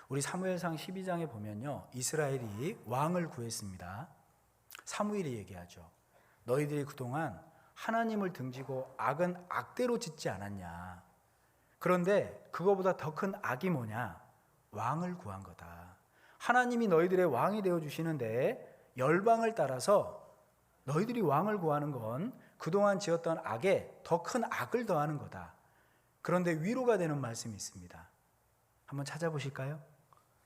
우리 사무엘상 12장에 보면요, 이스라엘이 왕을 구했습니다. 사무엘이 얘기하죠. 너희들이 그동안 하나님을 등지고 악은 악대로 짓지 않았냐. 그런데 그거보다 더 큰 악이 뭐냐? 왕을 구한 거다. 하나님이 너희들의 왕이 되어주시는데 열방을 따라서 너희들이 왕을 구하는 건 그동안 지었던 악에 더 큰 악을 더하는 거다. 그런데 위로가 되는 말씀이 있습니다. 한번 찾아보실까요?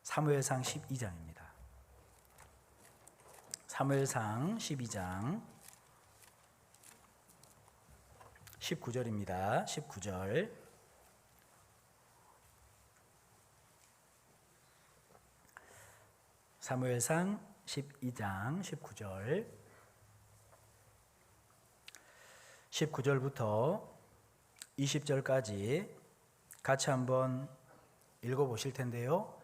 사무엘상 12장입니다. 사무엘상 12장 19절입니다. 19절. 사무엘상 12장 19절. 19절부터 20절까지 같이 한번 읽어보실 텐데요.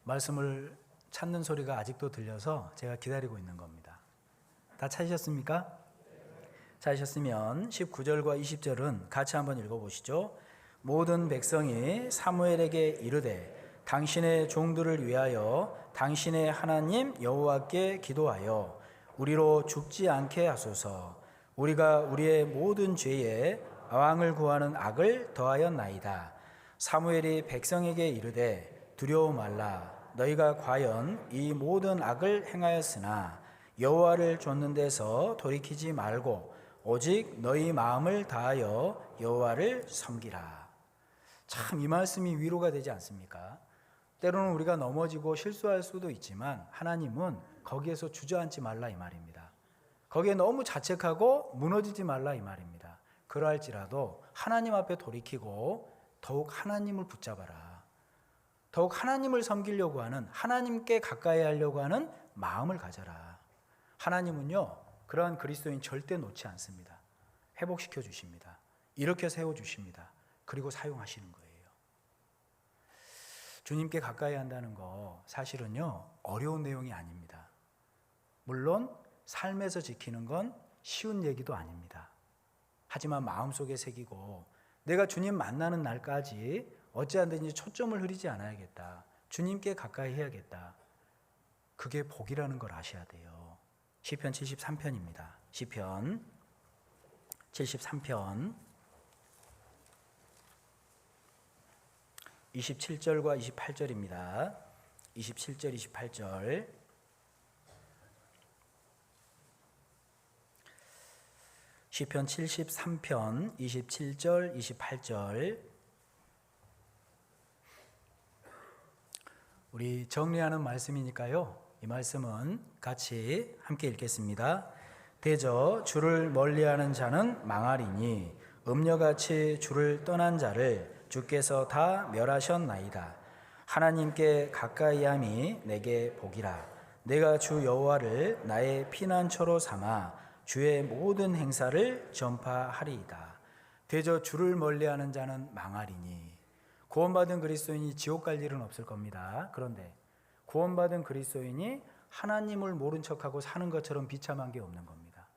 말씀을 찾는 소리가 아직도 들려서 제가 기다리고 있는 겁니다. 다 찾으셨습니까? 찾으셨으면 19절과 20절은 같이 한번 읽어보시죠. 모든 백성이 사무엘에게 이르되 당신의 종들을 위하여 당신의 하나님 여호와께 기도하여 우리로 죽지 않게 하소서. 우리가 우리의 모든 죄에 왕을 구하는 악을 더하였나이다. 사무엘이 백성에게 이르되 두려워 말라. 너희가 과연 이 모든 악을 행하였으나 여호와를 좇는 데서 돌이키지 말고 오직 너희 마음을 다하여 여호와를 섬기라. 참 이 말씀이 위로가 되지 않습니까? 때로는 우리가 넘어지고 실수할 수도 있지만 하나님은 거기에서 주저앉지 말라 이 말입니다. 거기에 너무 자책하고 무너지지 말라 이 말입니다. 그러할지라도 하나님 앞에 돌이키고 더욱 하나님을 붙잡아라. 더욱 하나님을 섬기려고 하는, 하나님께 가까이 하려고 하는 마음을 가져라. 하나님은요, 그러한 그리스도인 절대 놓지 않습니다. 회복시켜 주십니다. 이렇게 세워주십니다. 그리고 사용하시는 거예요. 주님께 가까이 한다는 거 사실은요, 어려운 내용이 아닙니다. 물론 삶에서 지키는 건 쉬운 얘기도 아닙니다. 하지만 마음속에 새기고 내가 주님 만나는 날까지 어찌하든지 초점을 흐리지 않아야겠다. 주님께 가까이 해야겠다. 그게 복이라는 걸 아셔야 돼요. 시편 73편입니다. 시편 73편 27절과 28절입니다. 27절, 28절. 시편 73편 27절, 28절. 우리 정리하는 말씀이니까요. 이 말씀은 같이 함께 읽겠습니다. 대저 주를 멀리하는 자는 망하리니 음녀같이 주를 떠난 자를 주께서 다 멸하셨나이다. 하나님께 가까이함이 내게 복이라. 내가 주 여호와를 나의 피난처로 삼아 주의 모든 행사를 전파하리이다. 대저 주를 멀리하는 자는 망하리니. 구원받은 그리스도인이 지옥 갈 일은 없을 겁니다. 그런데 구원받은 그리스도인이 하나님을 모른 척하고 사는 것처럼 비참한 게 없는 겁니다.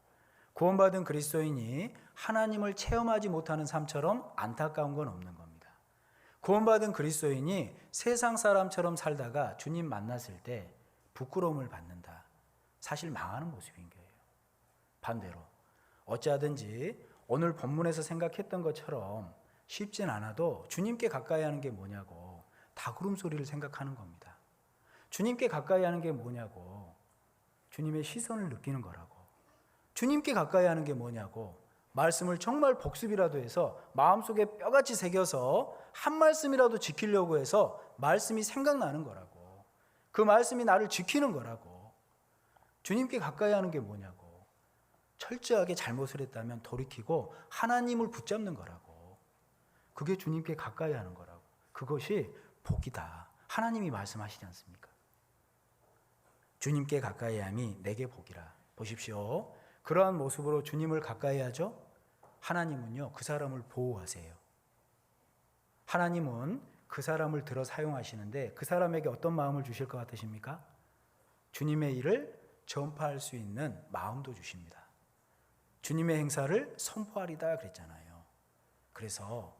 구원받은 그리스도인이 하나님을 체험하지 못하는 삶처럼 안타까운 건 없는 겁니다. 구원받은 그리스도인이 세상 사람처럼 살다가 주님 만났을 때 부끄러움을 받는다. 사실 망하는 모습인 거예요. 반대로 어찌하든지 오늘 본문에서 생각했던 것처럼 쉽진 않아도 주님께 가까이 하는 게 뭐냐고 닭울음 소리를 생각하는 겁니다. 주님께 가까이 하는 게 뭐냐고 주님의 시선을 느끼는 거라고. 주님께 가까이 하는 게 뭐냐고 말씀을 정말 복습이라도 해서 마음속에 뼈같이 새겨서 한 말씀이라도 지키려고 해서 말씀이 생각나는 거라고. 그 말씀이 나를 지키는 거라고. 주님께 가까이 하는 게 뭐냐고. 철저하게 잘못을 했다면 돌이키고 하나님을 붙잡는 거라고. 그게 주님께 가까이 하는 거라고. 그것이 복이다. 하나님이 말씀하시지 않습니까? 주님께 가까이 함이 내게 복이라. 보십시오. 그러한 모습으로 주님을 가까이 하죠. 하나님은요, 그 사람을 보호하세요. 하나님은 그 사람을 들어 사용하시는데 그 사람에게 어떤 마음을 주실 것 같으십니까? 주님의 일을 전파할 수 있는 마음도 주십니다. 주님의 행사를 선포하리다 그랬잖아요. 그래서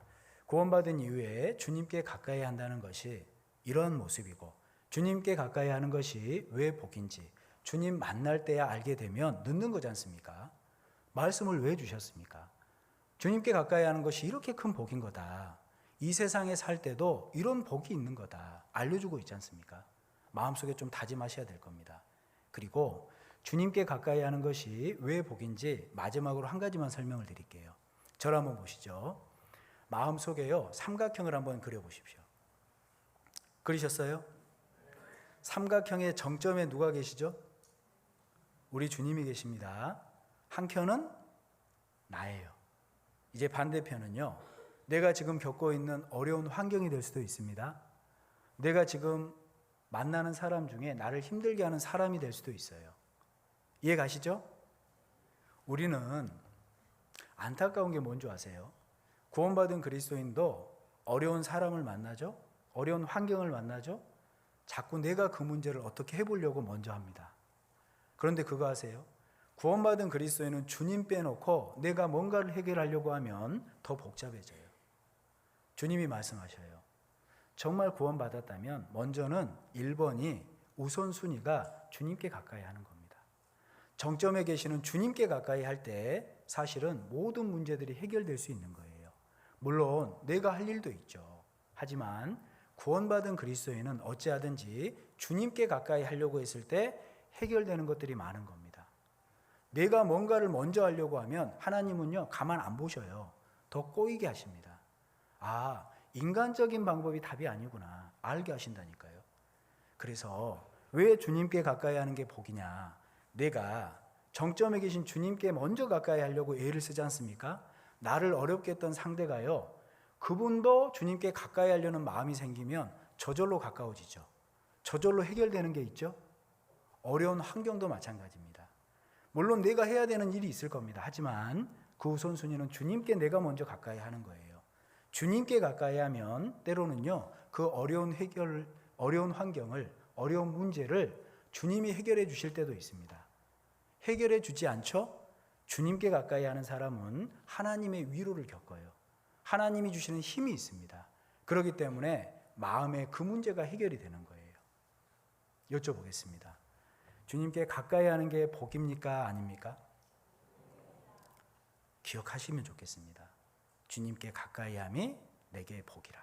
구원받은 이후에 주님께 가까이 한다는 것이 이런 모습이고, 주님께 가까이 하는 것이 왜 복인지 주님 만날 때야 알게 되면 늦는 거지 않습니까? 말씀을 왜 주셨습니까? 주님께 가까이 하는 것이 이렇게 큰 복인 거다. 이 세상에 살 때도 이런 복이 있는 거다. 알려주고 있지 않습니까? 마음속에 좀 다짐하셔야 될 겁니다. 그리고 주님께 가까이 하는 것이 왜 복인지 마지막으로 한 가지만 설명을 드릴게요. 저를 한번 보시죠. 마음속에요, 삼각형을 한번 그려보십시오. 그리셨어요? 삼각형의 정점에 누가 계시죠? 우리 주님이 계십니다. 한 켠은 나예요. 이제 반대편은요, 내가 지금 겪고 있는 어려운 환경이 될 수도 있습니다. 내가 지금 만나는 사람 중에 나를 힘들게 하는 사람이 될 수도 있어요. 이해 가시죠? 우리는 안타까운 게 뭔지 아세요? 구원받은 그리스도인도 어려운 사람을 만나죠? 어려운 환경을 만나죠? 자꾸 내가 그 문제를 어떻게 해보려고 먼저 합니다. 그런데 그거 아세요? 구원받은 그리스도인은 주님 빼놓고 내가 뭔가를 해결하려고 하면 더 복잡해져요. 주님이 말씀하셔요. 정말 구원받았다면 먼저는 1번이 우선순위가 주님께 가까이 하는 겁니다. 정점에 계시는 주님께 가까이 할 때 사실은 모든 문제들이 해결될 수 있는 거예요. 물론 내가 할 일도 있죠. 하지만 구원받은 그리스도인은 어찌하든지 주님께 가까이 하려고 했을 때 해결되는 것들이 많은 겁니다. 내가 뭔가를 먼저 하려고 하면 하나님은요, 가만 안 보셔요. 더 꼬이게 하십니다. 아, 인간적인 방법이 답이 아니구나 알게 하신다니까요. 그래서 왜 주님께 가까이 하는 게 복이냐? 내가 정점에 계신 주님께 먼저 가까이 하려고 애를 쓰지 않습니까? 나를 어렵게 했던 상대가요, 그분도 주님께 가까이 하려는 마음이 생기면 저절로 가까워지죠. 저절로 해결되는 게 있죠. 어려운 환경도 마찬가지입니다. 물론 내가 해야 되는 일이 있을 겁니다. 하지만 그 우선순위는 주님께 내가 먼저 가까이 하는 거예요. 주님께 가까이 하면 때로는요, 그 어려운 환경을, 어려운 문제를 주님이 해결해 주실 때도 있습니다. 해결해 주지 않죠? 주님께 가까이 하는 사람은 하나님의 위로를 겪어요. 하나님이 주시는 힘이 있습니다. 그렇기 때문에 마음에 그 문제가 해결이 되는 거예요. 여쭤보겠습니다. 주님께 가까이 하는 게 복입니까? 아닙니까? 기억하시면 좋겠습니다. 주님께 가까이 함이 내게 복이라.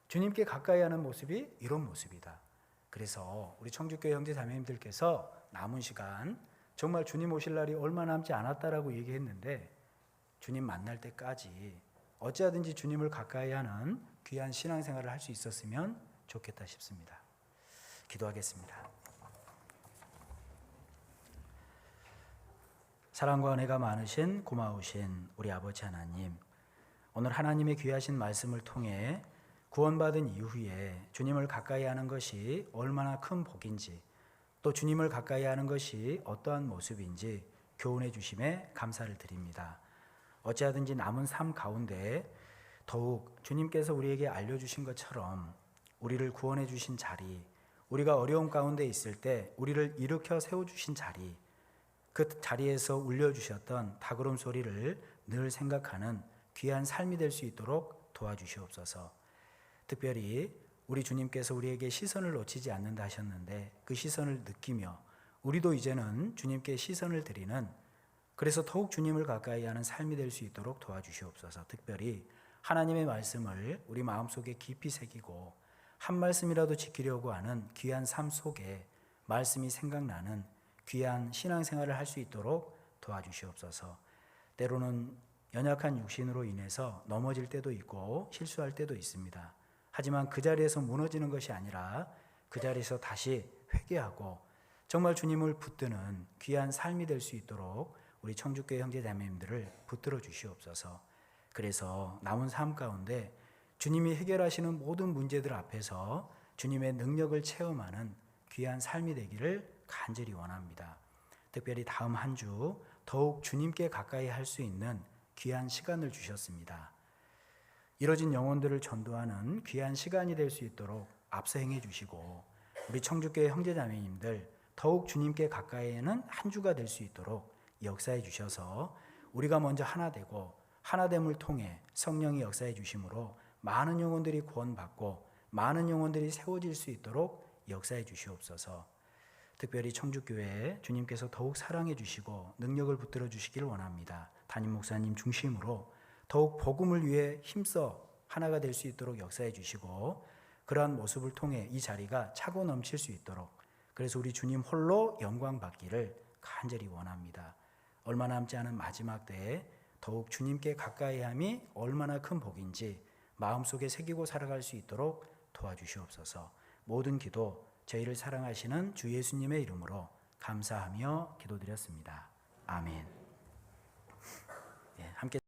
주님께 가까이 하는 모습이 이런 모습이다. 그래서 우리 청주교회 형제 자매님들께서 남은 시간 정말 주님 오실 날이 얼마 남지 않았다라고 얘기했는데 주님 만날 때까지 어찌하든지 주님을 가까이 하는 귀한 신앙생활을 할 수 있었으면 좋겠다 싶습니다. 기도하겠습니다. 사랑과 은혜가 많으신 고마우신 우리 아버지 하나님, 오늘 하나님의 귀하신 말씀을 통해 구원받은 이후에 주님을 가까이 하는 것이 얼마나 큰 복인지, 또 주님을 가까이 하는 것이 어떠한 모습인지 교훈해 주심에 감사를 드립니다. 어찌하든지 남은 삶 가운데 더욱 주님께서 우리에게 알려주신 것처럼 우리를 구원해 주신 자리, 우리가 어려움 가운데 있을 때 우리를 일으켜 세워주신 자리, 그 자리에서 울려주셨던 닭울음 소리를 늘 생각하는 귀한 삶이 될 수 있도록 도와주시옵소서. 특별히 우리 주님께서 우리에게 시선을 놓치지 않는다 하셨는데 그 시선을 느끼며 우리도 이제는 주님께 시선을 드리는, 그래서 더욱 주님을 가까이 하는 삶이 될 수 있도록 도와주시옵소서. 특별히 하나님의 말씀을 우리 마음속에 깊이 새기고 한 말씀이라도 지키려고 하는 귀한 삶 속에 말씀이 생각나는 귀한 신앙생활을 할 수 있도록 도와주시옵소서. 때로는 연약한 육신으로 인해서 넘어질 때도 있고 실수할 때도 있습니다. 하지만 그 자리에서 무너지는 것이 아니라 그 자리에서 다시 회개하고 정말 주님을 붙드는 귀한 삶이 될 수 있도록 우리 청주교회 형제자매님들을 붙들어 주시옵소서. 그래서 남은 삶 가운데 주님이 해결하시는 모든 문제들 앞에서 주님의 능력을 체험하는 귀한 삶이 되기를 간절히 원합니다. 특별히 다음 한 주 더욱 주님께 가까이 할 수 있는 귀한 시간을 주셨습니다. 이뤄진 영혼들을 전도하는 귀한 시간이 될 수 있도록 앞서 행해 주시고 우리 청주교회 형제자매님들 더욱 주님께 가까이에는 한 주가 될 수 있도록 역사해 주셔서 우리가 먼저 하나 되고 하나됨을 통해 성령이 역사해 주심으로 많은 영혼들이 구원받고 많은 영혼들이 세워질 수 있도록 역사해 주시옵소서. 특별히 청주교회에 주님께서 더욱 사랑해 주시고 능력을 붙들어 주시길 원합니다. 담임 목사님 중심으로 더욱 복음을 위해 힘써 하나가 될 수 있도록 역사해 주시고 그러한 모습을 통해 이 자리가 차고 넘칠 수 있도록, 그래서 우리 주님 홀로 영광 받기를 간절히 원합니다. 얼마 남지 않은 마지막 때에 더욱 주님께 가까이함이 얼마나 큰 복인지 마음속에 새기고 살아갈 수 있도록 도와주시옵소서. 모든 기도 저희를 사랑하시는 주 예수님의 이름으로 감사하며 기도드렸습니다. 아멘. 함께